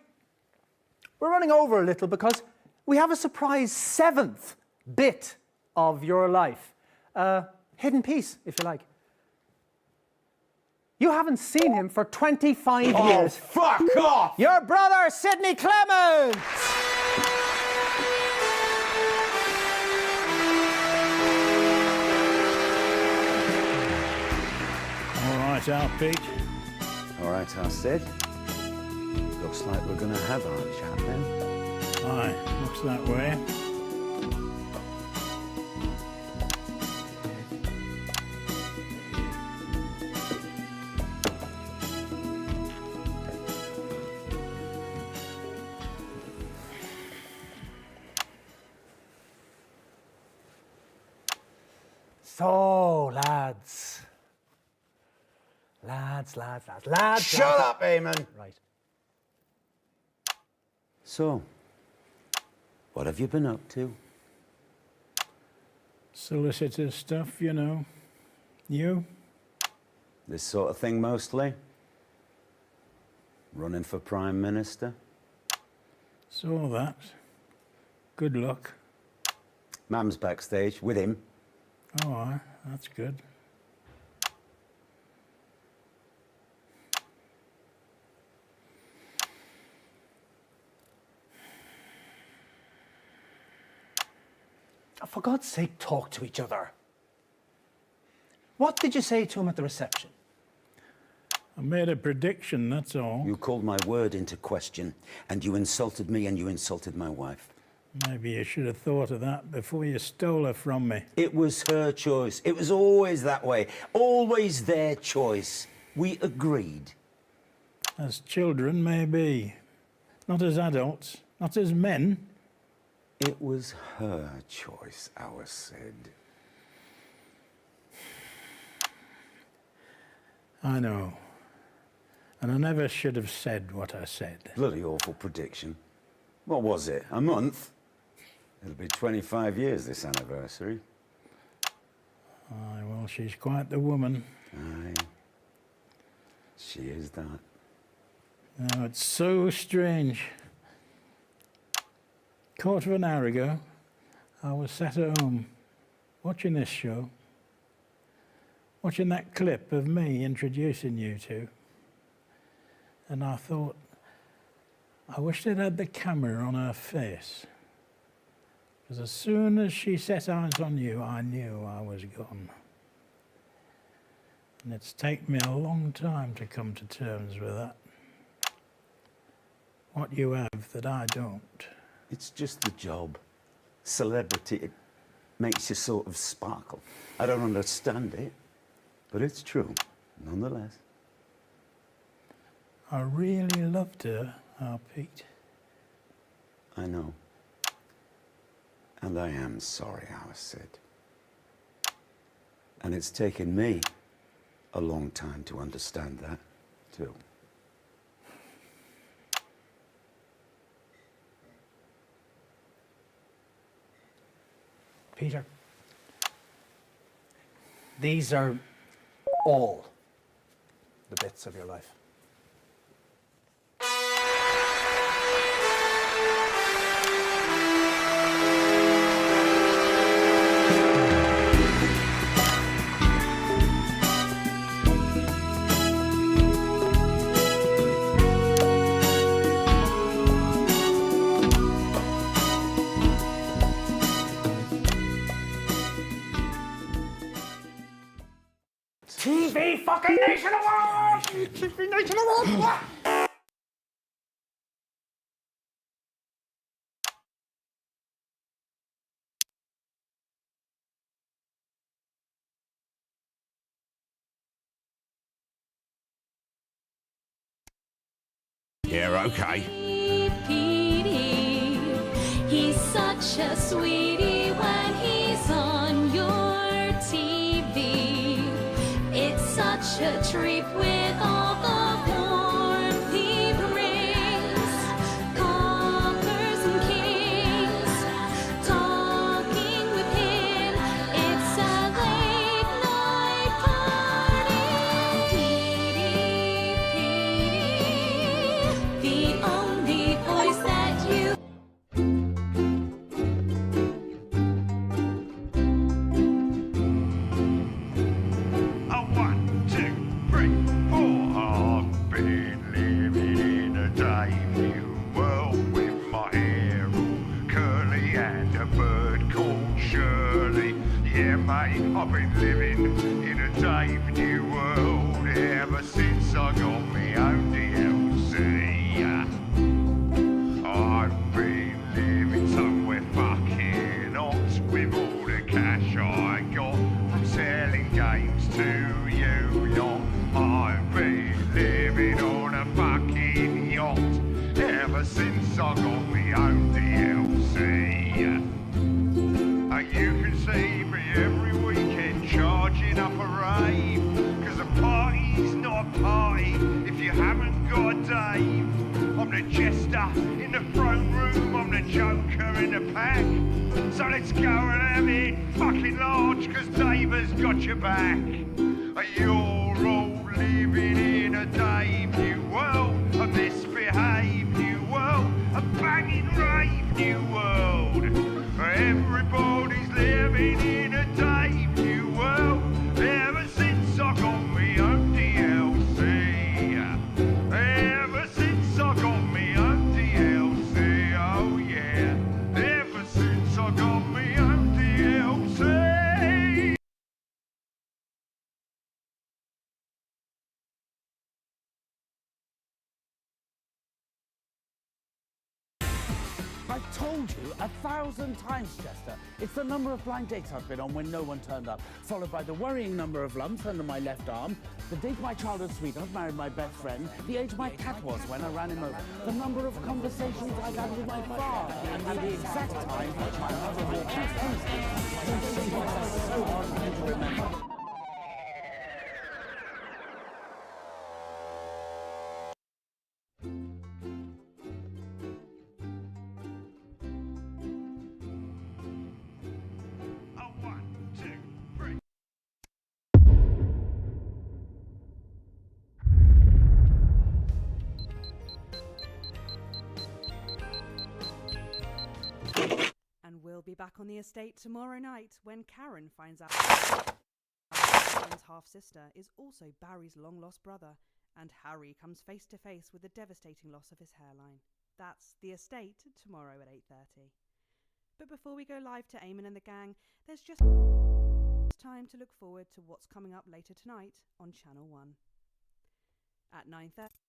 we're running over a little because we have a surprise 7th bit of your life. Hidden piece, if you like. You haven't seen him for 25 years. Oh, fuck off! Your brother, Sidney Clement! All right, Al Pete. All right, I said. Looks like we're going to have our chat then. Aye, looks that way. So, lads. Shut up, Eamon. Right. So, what have you been up to? Solicitor stuff, you know. You? This sort of thing mostly? Running for Prime Minister? Saw that. Good luck. Mam's backstage with him. Oh, aye, that's good. For God's sake, talk to each other. What did you say to him at the reception? I made a prediction, that's all. You called my word into question, and you insulted me and you insulted my wife. Maybe you should have thought of that before you stole her from me. It was her choice. It was always that way. Always their choice. We agreed. As children, maybe. Not as adults. Not as men. It was her choice, Alice said. I know. And I never should have said what I said. Bloody awful prediction. What was it? A month? It'll be 25 years this anniversary. Aye, well, she's quite the woman. Aye. She is that. Now, it's so strange. Quarter of an hour ago, I was sat at home watching this show, watching that clip of me introducing you two, and I thought, I wish they'd had the camera on her face, because as soon as she set eyes on you, I knew I was gone. And it's taken me a long time to come to terms with that. What you have that I don't. It's just the job. Celebrity, it makes you sort of sparkle. I don't understand it, but it's true, nonetheless. I really loved her, Pete. I know. And I am sorry, Alice said. And it's taken me a long time to understand that, too. Peter, these are all the bits of your life. TV fucking Nation Award! TV Nation Award! Yeah, okay. Petey, he's such a sweetie when he's on your TV. It's such a treat with all the warmth he brings. Conquers and kings, talking with him. It's a late night party. Petey, the only voice that you. A 1, 2, 3, 4. I've been living in a Dave New world with my hair all curly and a bird called Shirley. Yeah, mate, I've been living in a Dave New world ever since I got my own DLC. I've been living somewhere fucking hot with all the cash I got from selling games to you lot. I've been living on a fucking yacht ever since I got my own DLC. You can see me every weekend charging up a rave, 'cause a party's not a party if you haven't got a Dave. I'm the jester in the throne room, I'm the joker in the pack. So let's go and have it fucking large, 'cause Dave has got your back. You're all living in a Dave New world, a misbehaved new world, a banging rave new world. Everybody's living in a Dave New world ever since I got me own DLC. Ever since I got me own DLC, oh yeah. Ever since I got me own DLC. I've told you 1,000 times, Chester. It's the number of blind dates I've been on when no one turned up, followed by the worrying number of lumps under my left arm, the date my childhood sweetheart married my best friend, the age my cat was when I ran him over, the number of conversations I've had with my father, and the exact time my mother walked out Wednesday. That's so hard for you to remember. And we'll be back on the estate tomorrow night when Karen finds out Karen's half-sister is also Barry's long-lost brother, and Harry comes face to face with the devastating loss of his hairline. That's The Estate tomorrow at 8:30. But before we go live to Eamon and the gang, there's just time to look forward to what's coming up later tonight on Channel 1. At 9:30.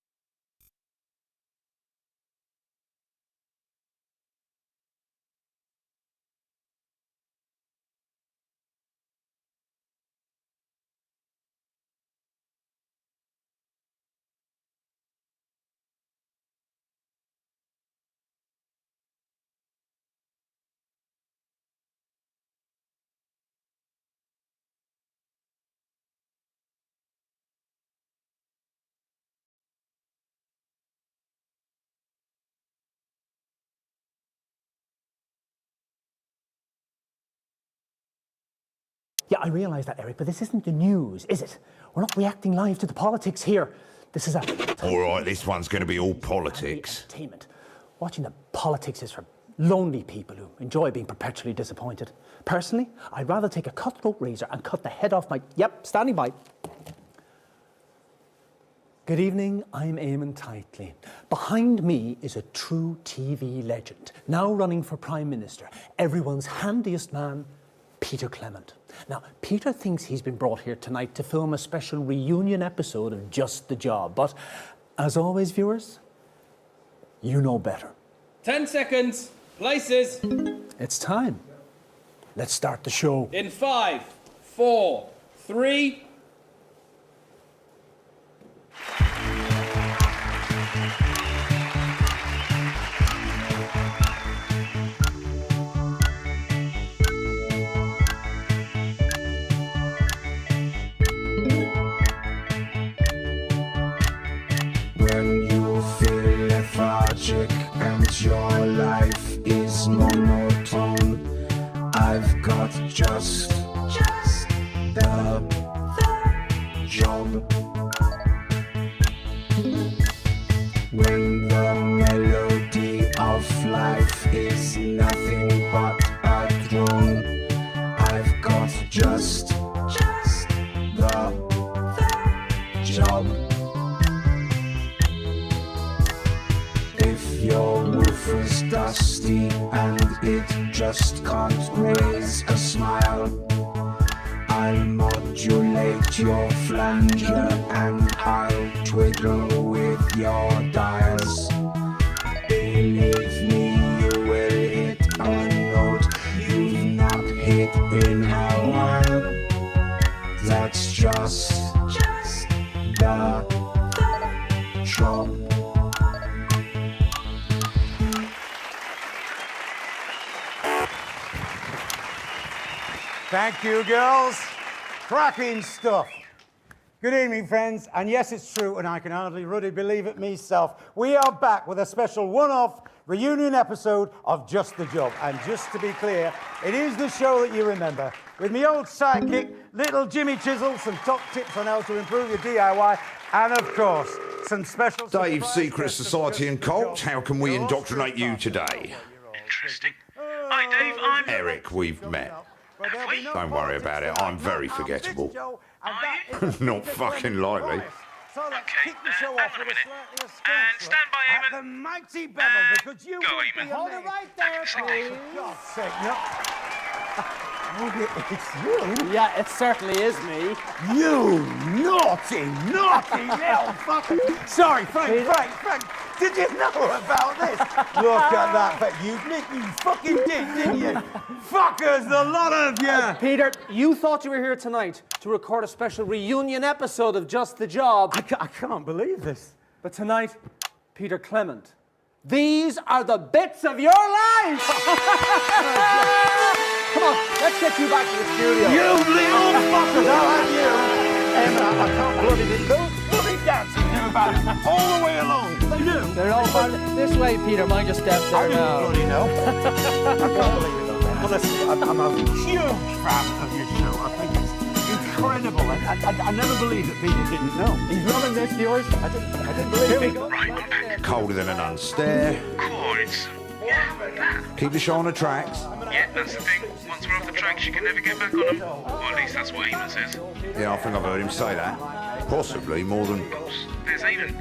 Yeah, I realise that, Eric, but this isn't the news, is it? We're not reacting live to the politics here. This is a... All right, this one's going to be all politics. Entertainment. Watching the politics is for lonely people who enjoy being perpetually disappointed. Personally, I'd rather take a cutthroat razor and cut the head off my... Yep, standing by. Good evening, I'm Eamon Tightly. Behind me is a true TV legend, now running for Prime Minister, everyone's handiest man, Peter Clement. Now, Peter thinks he's been brought here tonight to film a special reunion episode of Just the Job. But, as always, viewers, you know better. 10 seconds. Places. It's time. Let's start the show. In 5, 4, 3. When you feel lethargic and your life is monotone, I've got just the job. When the melody of life is nothing but a drone, I've got just the job. If your woofer's dusty and it just can't raise a smile, I'll modulate your flanger and I'll twiddle with your dials. Believe me, you will hit a note you've not hit in a while. That's just the job. Thank you, girls. Cracking stuff. Good evening, friends. And yes, it's true, and I can hardly really believe it myself. We are back with a special one-off reunion episode of Just the Job. And just to be clear, it is the show that you remember. With me old sidekick, little Jimmy Chisel, some top tips on how to improve your DIY, and of course, some special... Dave's Secret Society and Cult, how can we indoctrinate you today? Interesting. Hi, Dave. I'm Eric, we've met. Don't worry about it, I'm very forgettable. Not fucking likely. So let's kick the show off with a slightly And stand by, Eamon. The mighty Bevel, because you go, will Eamon. be Hold amazed. it Right there, please. For God's sake, no. Oh, it's you? Yeah, it certainly is me. You naughty little fucker. Sorry, Frank, did you know about this? Look at that, but you fucking did, didn't you? Fuckers, the lot of you. Peter, you thought you were here tonight to record a special reunion episode of Just the Job. I can't believe this. But tonight, Peter Clement, these are the bits of your life! Come on, let's get you back to the studio. You little fuckers, I'll have you. Emma, I can't bloody do bloody dancing here about it all the way along. They do. They're all this way, Peter. Mind your step there now. Bloody no. I can't believe it. Well, listen, I'm a huge fan of your show. I think it's incredible. I never believed that people didn't know. He's loving this, yours. I didn't believe it. Right, colder than an unstare. Quite. Yeah, that. Keep the show on the tracks. Yeah, that's the thing. Once we're off the tracks, you can never get back on them. Or at least that's what Eamon says. Yeah, I think I've heard him say that. Possibly more than... There's Eamon.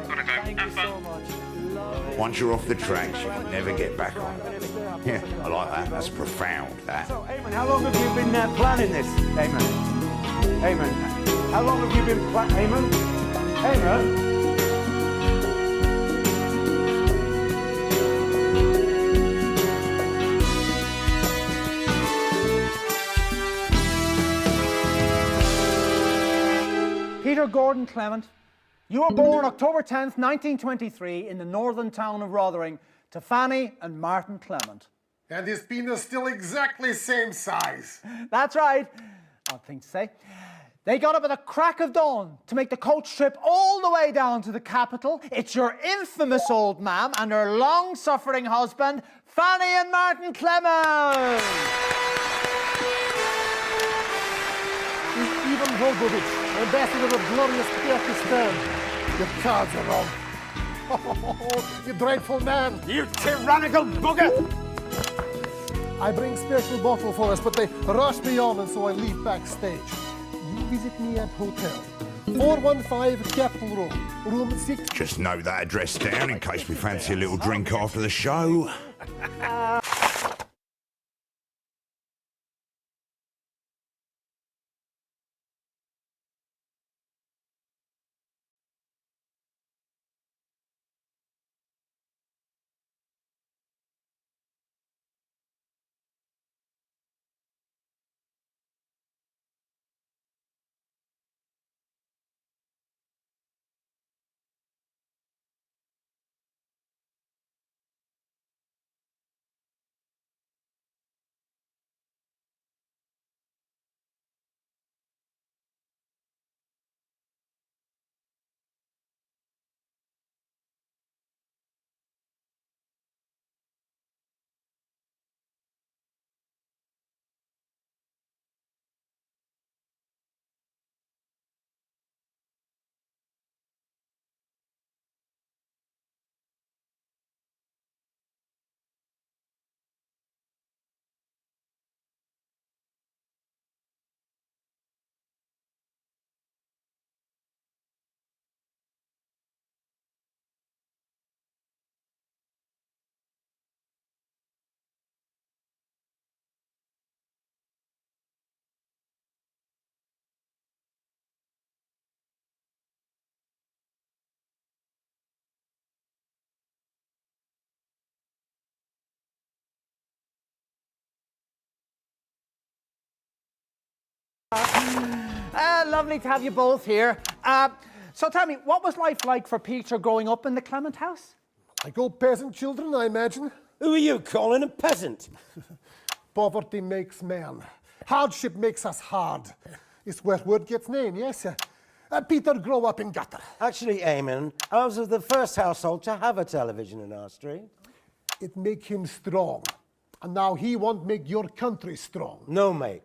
Gotta go. Have fun. Once you're off the tracks, you can never get back on. Yeah, I like that. That's profound, that. So, Eamon, how long have you been planning this? Eamon, how long have you been planning... Eamon? Peter Gordon Clement, you were born October 10th, 1923 in the northern town of Rotherham to Fanny and Martin Clement. And his penis still exactly same size. That's right. Odd thing to say. They got up at the crack of dawn to make the coach trip all the way down to the capital. It's your infamous old mam and her long-suffering husband, Fanny and Martin Clement. He's even Rogovich, ambassador of glorious Kyrgyzstan. Your cards are wrong. Oh, you dreadful man. You tyrannical bugger! I bring special bottle for us, but they rush me on and so I leave backstage. You visit me at hotel. 415 Capitol Room, room 6. Just note that address down in case we fancy a little drink after the show. Lovely to have you both here. So tell me, what was life like for Peter growing up in the Clement house? Like all peasant children, I imagine. Who are you calling a peasant? Poverty makes man. Hardship makes us hard. It's where word gets name, yes? Peter grew up in gutter. Actually, Eamon, ours was the first household to have a television in our street. It make him strong. And now he won't make your country strong. No, mate.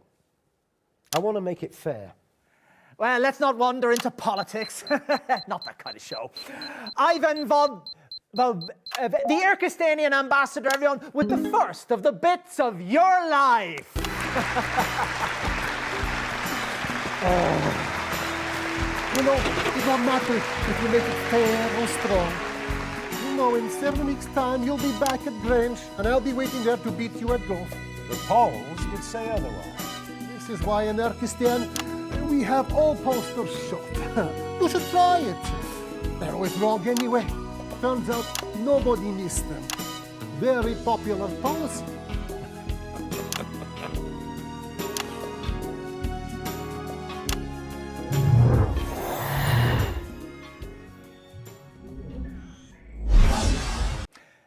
I want to make it fair. Well, let's not wander into politics. Not that kind of show. Ivan the Irkistanian ambassador, everyone, with the first of the bits of your life. You know, it won't matter if you make it fair or strong. You know, in 7 weeks' time, you'll be back at Grange, and I'll be waiting there to beat you at golf. The polls would say otherwise. This is why in Irkistan, we have all posters shot. You should try it. They're always wrong anyway. Turns out nobody missed them. Very popular policy.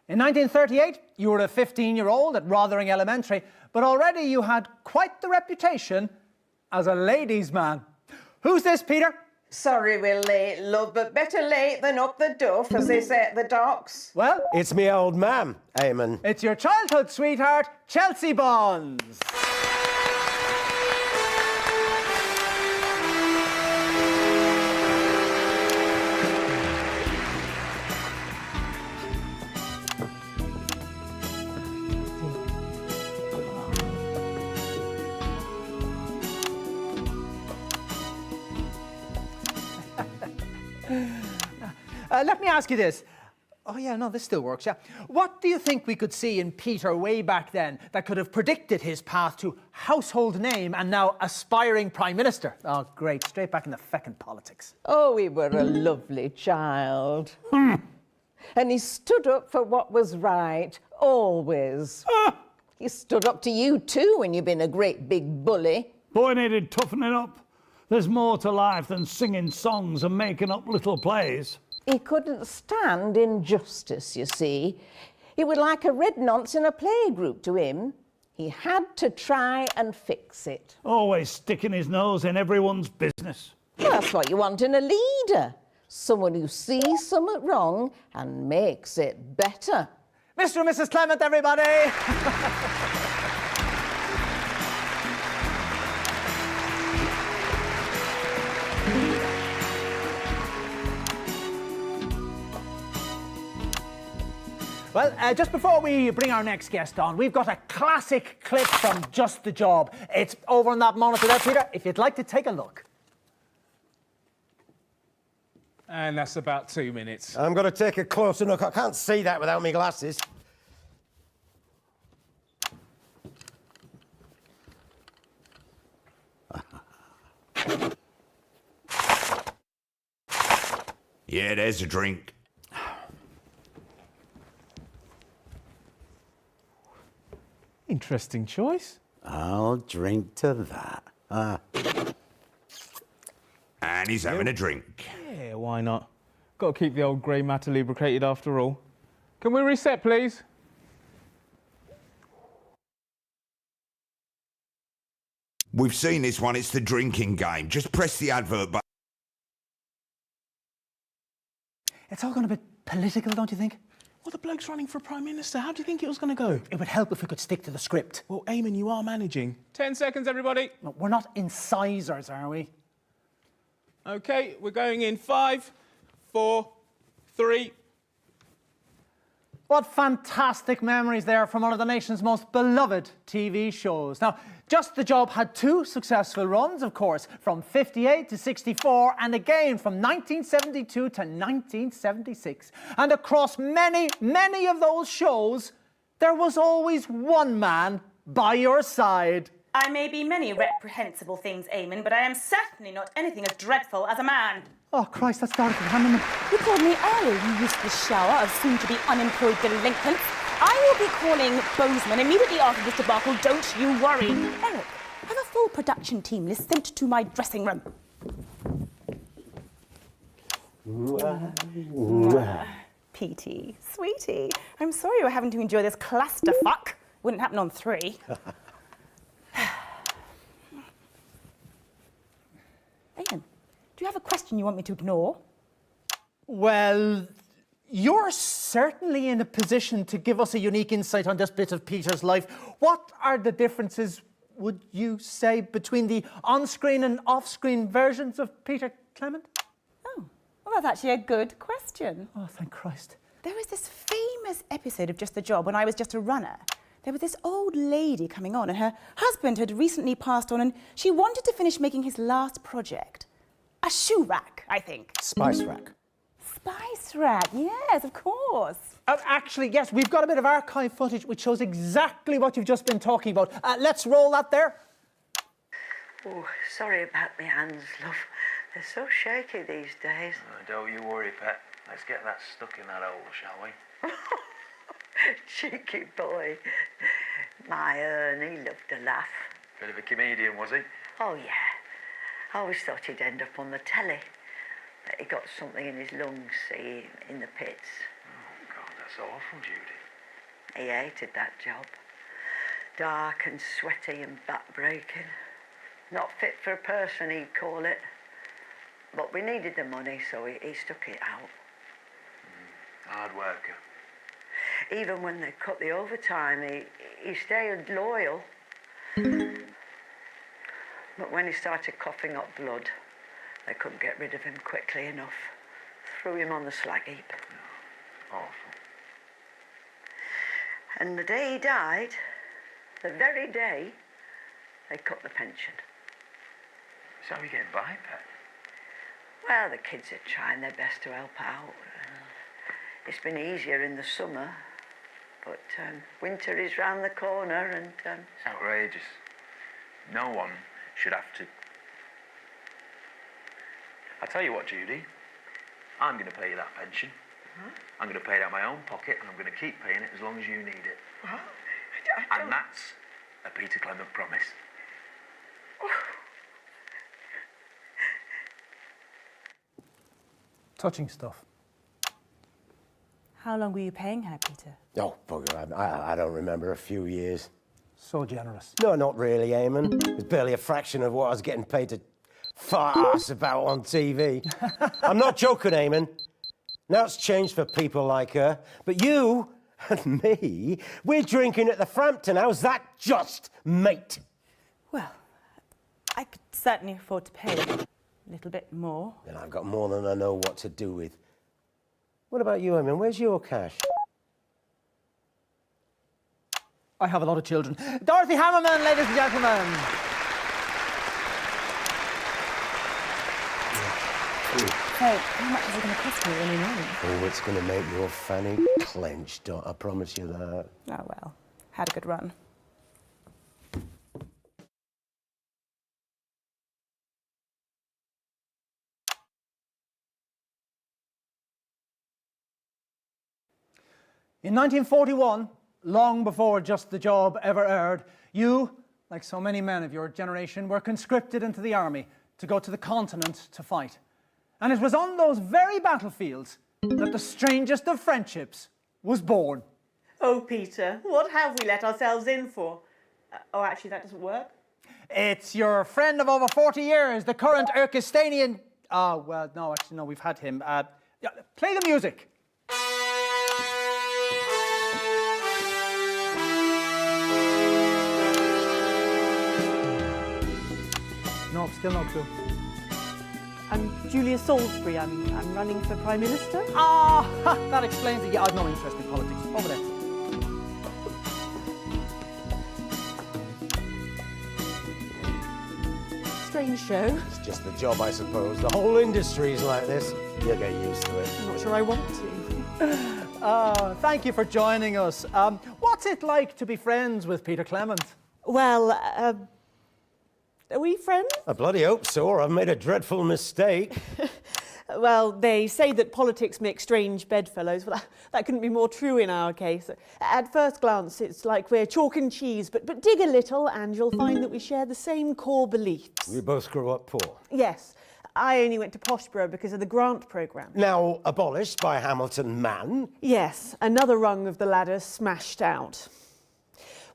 In 1938, you were a 15-year-old at Rothering Elementary, but already you had quite the reputation as a ladies' man. Who's this, Peter? Sorry we're late, love, but better late than up the duff, as they say at the docks. Well, it's me old man, Eamon. It's your childhood sweetheart, Chelsea Bonds. Let me ask you this. Oh yeah, no, this still works, yeah. What do you think we could see in Peter way back then that could have predicted his path to household name and now aspiring Prime Minister? Oh, great, straight back in the feckin' politics. Oh, he were a lovely child. And he stood up for what was right, always. He stood up to you too when you've been a great big bully. Boy needed toughening up. There's more to life than singing songs and making up little plays. He couldn't stand injustice, you see. It was like a red nonce in a playgroup to him. He had to try and fix it. Always sticking his nose in everyone's business. Well, that's what you want in a leader. Someone who sees something wrong and makes it better. Mr. and Mrs. Clement, everybody! Well, just before we bring our next guest on, we've got a classic clip from Just the Job. It's over on that monitor there, Peter, if you'd like to take a look. And that's about 2 minutes. I'm going to take a closer look. I can't see that without my glasses. Yeah, there's a drink. Interesting choice. I'll drink to that. And he's having a drink. Yeah, why not? Got to keep the old grey matter lubricated after all. Can we reset, please? We've seen this one. It's the drinking game. Just press the advert button. It's all gone a bit political, don't you think? Well, the bloke's running for Prime Minister. How do you think it was going to go? It would help if we could stick to the script. Well, Eamon, you are managing. 10 seconds, everybody. No, we're not incisors, are we? OK, we're going in 5, 4, 3. What fantastic memories there from one of the nation's most beloved TV shows. Now, Just the Job had 2 successful runs, of course, from 58 to 64, and again from 1972 to 1976. And across many, many of those shows, there was always one man by your side. I may be many reprehensible things, Eamon, but I am certainly not anything as dreadful as a man. Oh, Christ, that started with Hammond. You called me earlier, you useless shower of soon-to-be unemployed delinquents. I will be calling Bozeman immediately after this debacle, don't you worry. Eric, have a full production team is sent to my dressing room. Petey, sweetie, I'm sorry you're having to endure this clusterfuck. Wouldn't happen on 3. Ian, do you have a question you want me to ignore? Well, you're certainly in a position to give us a unique insight on this bit of Peter's life. What are the differences, would you say, between the on-screen and off-screen versions of Peter Clement? Oh, well, that's actually a good question. Oh, thank Christ. There was this famous episode of Just the Job when I was just a runner. There was this old lady coming on, and her husband had recently passed on, and she wanted to finish making his last project. A shoe rack, I think. Spice rack. Spice rack, yes, of course. Actually, yes, we've got a bit of archive footage which shows exactly what you've just been talking about. Let's roll that there. Oh, sorry about my hands, love. They're so shaky these days. Oh, don't you worry, Pet. Let's get that stuck in that hole, shall we? Cheeky boy. My Ernie loved to laugh. Bit of a comedian, was he? Oh, yeah. I always thought he'd end up on the telly. But he got something in his lungs, see, in the pits. Oh, God, that's awful, Judy. He hated that job. Dark and sweaty and back-breaking. Not fit for a person, he'd call it. But we needed the money, so he stuck it out. Hard worker. Even when they cut the overtime, he stayed loyal. But when he started coughing up blood, they couldn't get rid of him quickly enough. Threw him on the slag heap. Awful. And the day he died, the very day, they cut the pension. So how are you getting by, Pet? Well, the kids are trying their best to help out. It's been easier in the summer, but winter is round the corner and... It's outrageous. No one should have to... I tell you what, Judy, I'm going to pay you that pension. Huh? I'm going to pay it out of my own pocket, and I'm going to keep paying it as long as you need it. Huh? And that's a Peter Clement promise. Touching stuff. How long were you paying her, Peter? Oh, bugger, I don't remember, a few years. So generous. No, not really, Eamon. It was barely a fraction of what I was getting paid to farce about on TV. I'm not joking, Eamon. Now it's changed for people like her. But you and me, we're drinking at the Frampton. How's that just, mate? Well, I could certainly afford to pay a little bit more. Then I've got more than I know what to do with. What about you, Eamon? Where's your cash? I have a lot of children. Dorothy Hammerman, ladies and gentlemen. So, how much is it going to cost me when you know? Oh, it's going to make your fanny clench, I promise you that. Oh, well, had a good run. In 1941, long before Just the Job ever aired, you, like so many men of your generation, were conscripted into the army to go to the continent to fight. And it was on those very battlefields that the strangest of friendships was born. Oh, Peter, what have we let ourselves in for? Oh, actually, that doesn't work. It's your friend of over 40 years, the current Irkistanian... well, no, actually, no, we've had him. Yeah, play the music. No, still no clue. I'm Julia Salisbury. I'm running for Prime Minister. Ah, that explains it. Yeah, I've no interest in politics. Over there. Strange show. It's just the job, I suppose. The whole industry's like this. You'll get used to it. I'm not sure I want to. Thank you for joining us. What's it like to be friends with Peter Clement? Well, are we friends? I bloody hope so, or I've made a dreadful mistake. Well, they say that politics make strange bedfellows. Well, that couldn't be more true in our case. At first glance, it's like we're chalk and cheese, but dig a little and you'll find that we share the same core beliefs. We both grew up poor. Yes, I only went to Poshborough because of the grant programme. Now abolished by Hamilton Man. Yes, another rung of the ladder smashed out.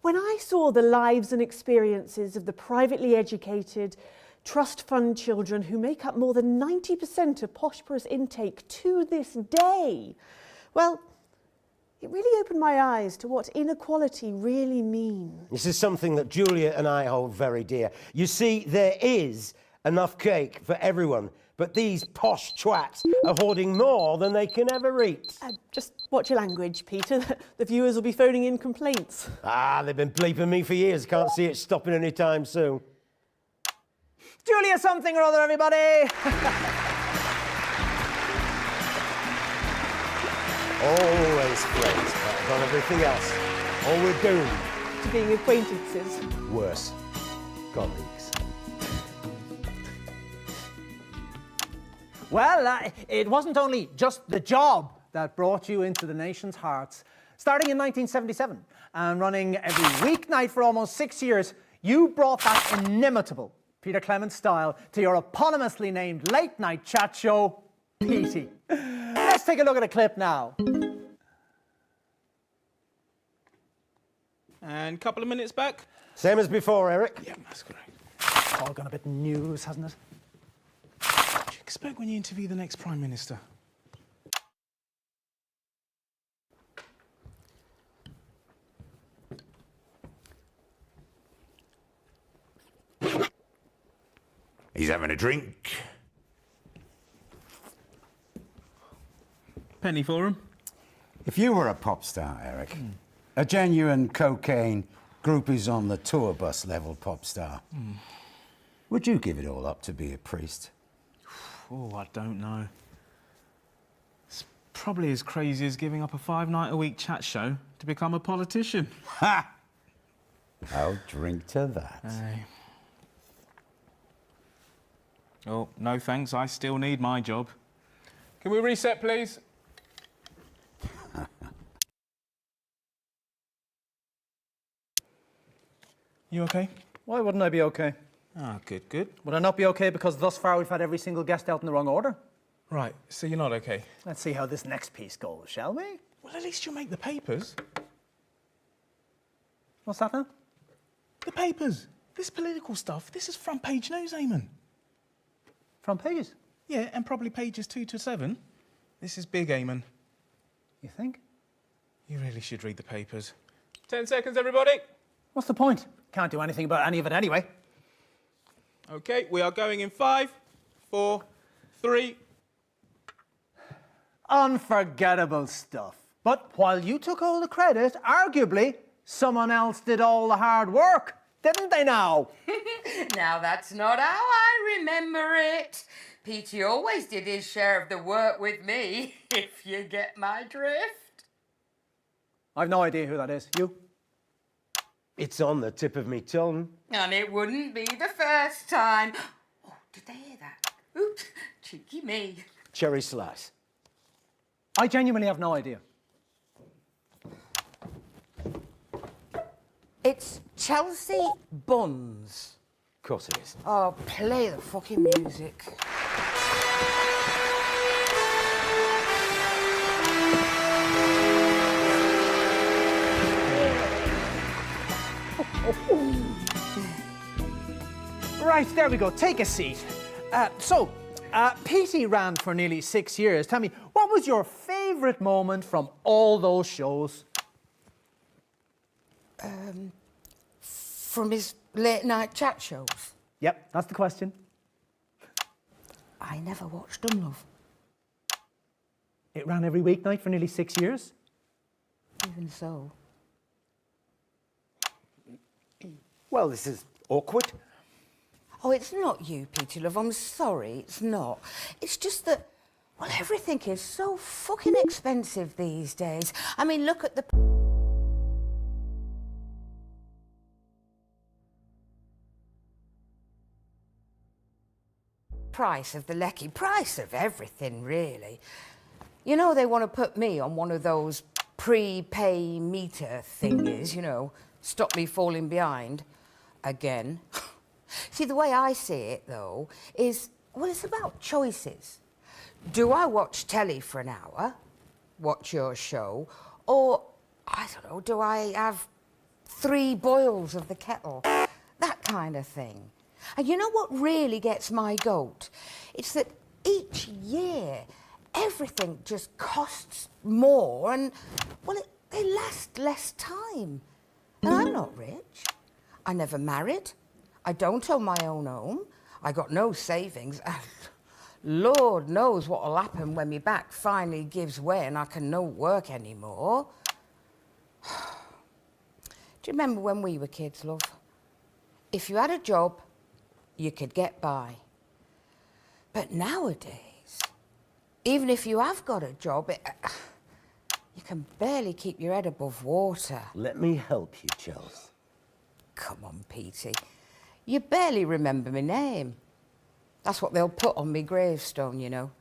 When I saw the lives and experiences of the privately educated, trust fund children who make up more than 90% of Poshborough's intake to this day, well, it really opened my eyes to what inequality really means. This is something that Julia and I hold very dear. You see, there is enough cake for everyone, but these posh twats are hoarding more than they can ever eat. Just watch your language, Peter. The viewers will be phoning in complaints. Ah, they've been bleeping me for years. Can't see it stopping anytime soon. Julia something or other, everybody! Always friends, but on everything else. All we're doomed. To being acquaintances. Worse. Colleagues. Well, it wasn't only just the job that brought you into the nation's hearts. Starting in 1977 and running every weeknight for almost 6 years, you brought that inimitable Peter Clement style to your eponymously named late-night chat show, Petey. Let's take a look at a clip now. And a couple of minutes back. Same as before, Eric. Yeah, that's correct. All gone a bit news, hasn't it? What do you expect when you interview the next Prime Minister? He's having a drink. Penny for him. If you were a pop star, Eric, a genuine cocaine, groupies on the tour bus level pop star, would you give it all up to be a priest? Oh, I don't know. It's probably as crazy as giving up a 5-night-a-week chat show to become a politician. Ha! I'll drink to that. Oh, no thanks, I still need my job. Can we reset, please? You okay? Why wouldn't I be okay? Ah, good, good. Would I not be okay because thus far we've had every single guest out in the wrong order? Right, so you're not okay? Let's see how this next piece goes, shall we? Well, at least you'll make the papers. What's that now? The papers. This political stuff, this is front page news, Eamon. Front pages? Yeah, and probably pages 2 to 7. This is big, Eamon. You think? You really should read the papers. 10 seconds, everybody. What's the point? Can't do anything about any of it anyway. Okay, we are going in 5, 4, 3. Unforgettable stuff. But while you took all the credit, arguably, someone else did all the hard work. Didn't they now? Now that's not how I remember it. Petey always did his share of the work with me, if you get my drift. I've no idea who that is. You? It's on the tip of me tongue. And it wouldn't be the first time. Oh, did they hear that? Oops, cheeky me. Cherry slice. I genuinely have no idea. It's Chelsea Buns. Of course it is. Oh, play the fucking music. Right, there we go. Take a seat. Petey ran for nearly 6 years. Tell me, what was your favourite moment from all those shows? From his late night chat shows. Yep, that's the question. I never watched them, love. It ran every weeknight for nearly 6 years. Even so. Well, this is awkward. Oh, it's not you, Peter, love. I'm sorry, it's not. It's just that, well, everything is so fucking expensive these days. I mean, look at the... price of the lecky, price of everything, really. You know, they want to put me on one of those prepay meter thingies, you know, stop me falling behind again. See, the way I see it, though, is, well, it's about choices. Do I watch telly for an hour, watch your show, or, I don't know, do I have 3 boils of the kettle? That kind of thing. And you know what really gets my goat? It's that each year, everything just costs more and, well, they last less time. And I'm not rich. I never married. I don't own my own home. I got no savings. And Lord knows what'll happen when my back finally gives way and I can no work anymore. Do you remember when we were kids, love? If you had a job, you could get by. But nowadays, even if you have got a job, you can barely keep your head above water. Let me help you, Chels. Come on, Petey. You barely remember my name. That's what they'll put on me gravestone, you know.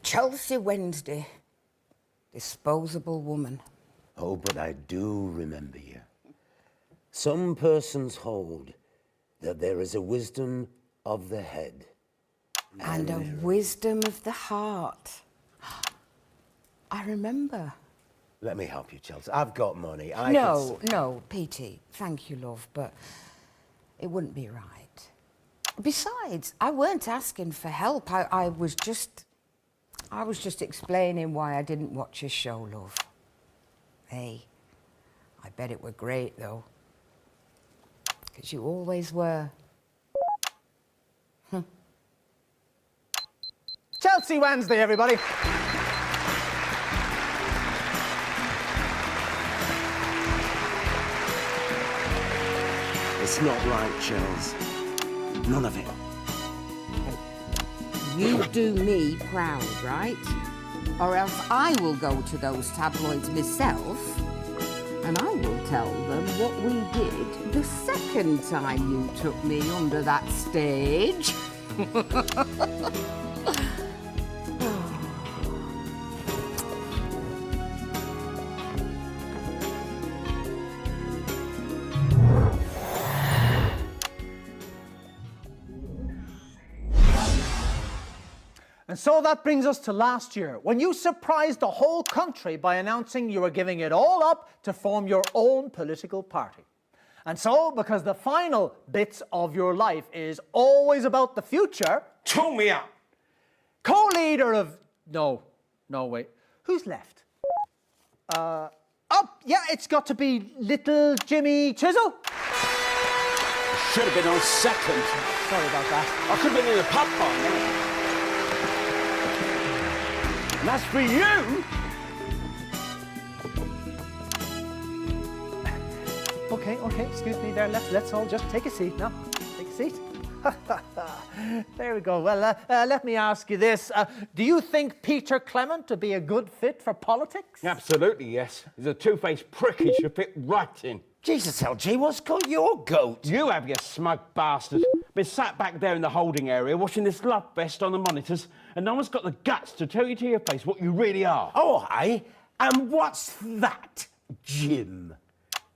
Chelsea Wednesday, disposable woman. Oh, but I do remember you. Some persons hold that there is a wisdom of the head. And a wisdom of the heart. I remember. Let me help you, Chelsea. I've got money. No, Petey, thank you, love, but it wouldn't be right. Besides, I weren't asking for help. I was just explaining why I didn't watch your show, love. Hey, I bet it were great, though. 'Cause you always were. Chelsea Wednesday, everybody. It's not right, Chels. None of it. You do me proud, right? Or else I will go to those tabloids myself and I will tell them what we did the second time you took me under that stage. And so that brings us to last year, when you surprised the whole country by announcing you were giving it all up to form your own political party. And so, because the final bits of your life is always about the future... Tune me up! Co-leader of... No, wait. Who's left? Yeah, it's got to be little Jimmy Chisel. Should have been on second. Sorry about that. I could have been in the pub by now. And as for you... Okay, excuse me there. Let's all just take a seat now. Take a seat. There we go. Well, let me ask you this. Do you think Peter Clement to be a good fit for politics? Absolutely, yes. He's a two-faced prick. He should fit right in. Jesus, LG, what's called your goat? You have, you smug bastard. Been sat back there in the holding area watching this love fest on the monitors, and no one's got the guts to tell you to your face what you really are. Oh, aye? And what's that, Jim?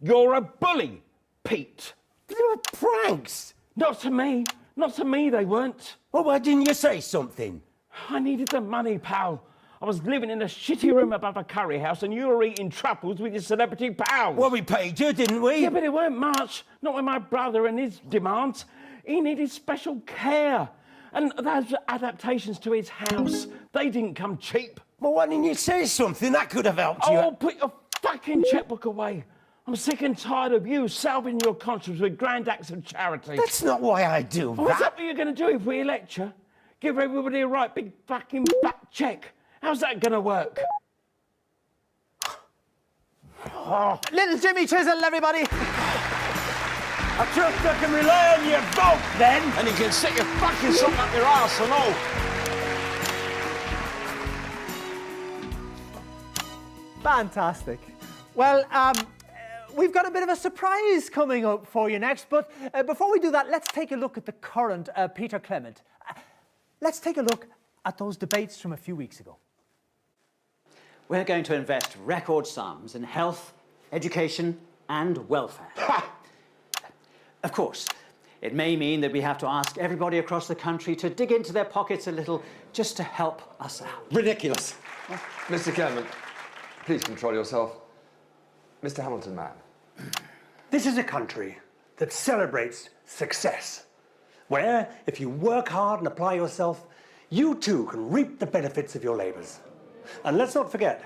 You're a bully, Pete. They were pranks. Not to me. Not to me, they weren't. Well, why didn't you say something? I needed the money, pal. I was living in a shitty room above a curry house and you were eating truffles with your celebrity pals. Well, we paid you, didn't we? Yeah, but it weren't much. Not with my brother and his demands. He needed special care. And those adaptations to his house, they didn't come cheap. Well, why didn't you say something? That could have helped you. Oh, put your fucking checkbook away. I'm sick and tired of you salving your conscience with grand acts of charity. That's not why I do Well, what's that what you're going to do if we elect you? Give everybody a right big fucking back check. How's that going to work? Oh. Little Jimmy Chisel, everybody. I trust I can rely on your vote, then. And you can stick your fucking something up your arse and all. Fantastic. Well, we've got a bit of a surprise coming up for you next, but before we do that, let's take a look at the current Peter Clement. let's take a look at those debates from a few weeks ago. We're going to invest record sums in health, education, and welfare. Of course, it may mean that we have to ask everybody across the country to dig into their pockets a little just to help us out. Ridiculous. Mr. Clement, please control yourself. Mr. Hamilton, man. This is a country that celebrates success, where if you work hard and apply yourself, you too can reap the benefits of your labours. And let's not forget,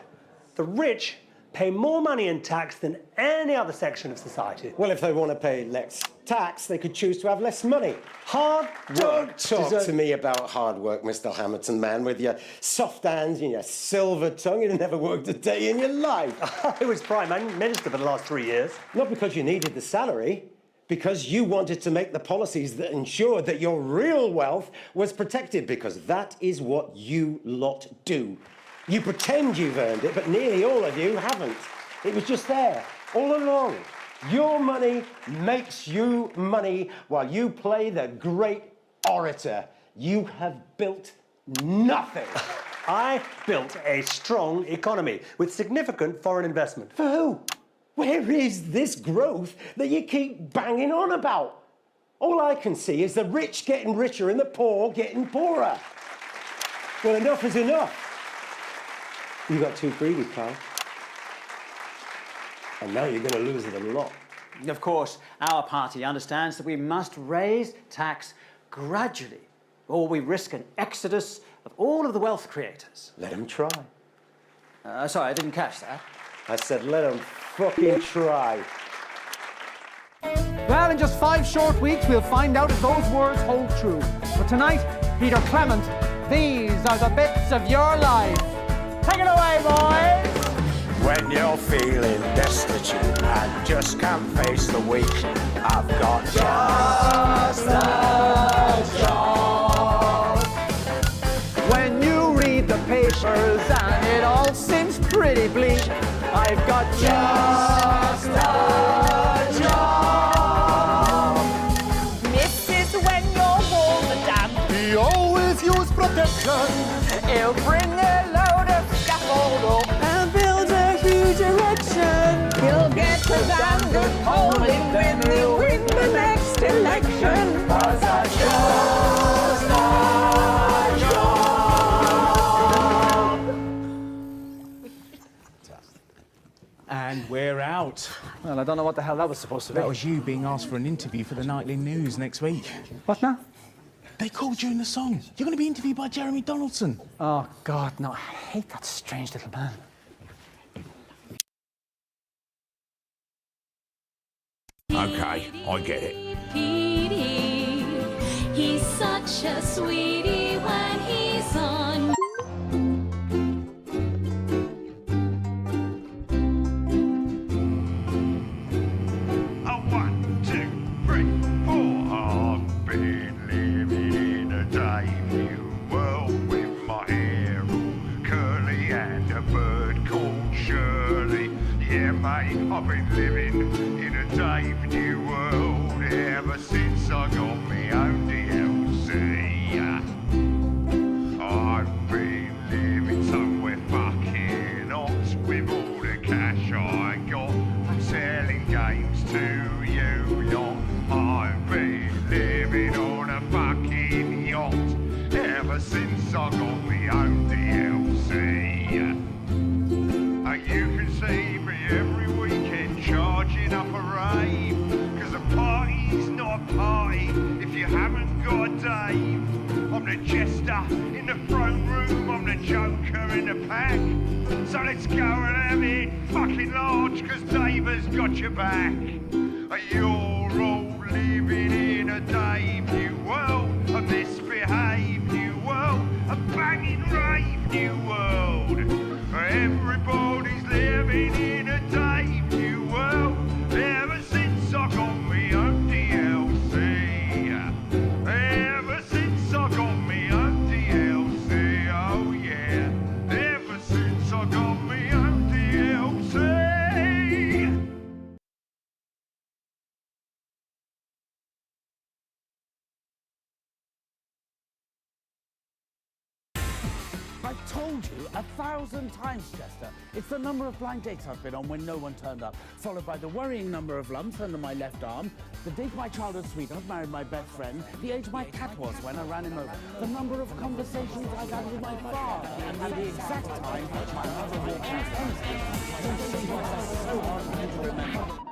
the rich pay more money in tax than any other section of society. Well, if they want to pay less tax, they could choose to have less money. Hard work. Don't talk to me about hard work, Mr. Hamilton, man, with your soft hands and your silver tongue. You've never worked a day in your life. I was Prime Minister for the last 3 years. Not because you needed the salary, because you wanted to make the policies that ensured that your real wealth was protected, because that is what you lot do. You pretend you've earned it, but nearly all of you haven't. It was just there, all along. Your money makes you money while you play the great orator. You have built nothing. I built a strong economy with significant foreign investment. For who? Where is this growth that you keep banging on about? All I can see is the rich getting richer and the poor getting poorer. Well, enough is enough. You got too greedy, pal. And now you're going to lose it a lot. Of course, our party understands that we must raise tax gradually, or we risk an exodus of all of the wealth creators. Let them try. Sorry, I didn't catch that. I said let them fucking try. Well, in just 5 short weeks, we'll find out if those words hold true. But tonight, Peter Clement, these are the bits of your life. Take it away, boys! When you're feeling destitute and just can't face the week, I've got just the job. When you read the papers and it all seems pretty bleak, I've got just the job. This is when your walls are damp. He always use protection. He'll bring a load of scaffold up and build a huge erection. He'll get the damn good polling when they win the next election. 'Cause I just the job. And we're out. Well, I don't know what the hell that was supposed to be. That was you being asked for an interview for the Nightly News next week. What now? They called you in the song. You're going to be interviewed by Jeremy Donaldson. Oh, God, no. I hate that strange little man. Okay, I get it. Petey, he's such a sweetie when he's on. A 1, 2, 3, 4. I've been living in a Dave world with my hair all curly and a bird called Shirley. Yeah, mate, I've been living in a Dave new world ever since I got me own DLC. I've been living somewhere fucking hot with all the cash I got from selling games to you lot. I've been living on a fucking yacht ever since I got me own DLC. You can see me every weekend charging up a rave, 'cause a party's not a party if you haven't got a Dave. I'm the jester in the throne room, I'm the joker in the pack. So let's go and have it fucking large, 'cause Dave has got your back. You're all living in a Dave new world, a misbehaved new world, a banging rave new world. Everybody's living in a Dave new world ever since I got me own DLC. Ever since I got me own DLC, oh yeah. Ever since I got me own DLC. I've told you 1,000 times, Chester. It's the number of blind dates I've been on when no one turned up, followed by the worrying number of lumps under my left arm, the date my childhood sweetheart married my best friend, the age my cat was when I ran him over, the number of conversations I've had with my father, and the exact time my mother walked out. Honestly, it's so hard for me to remember.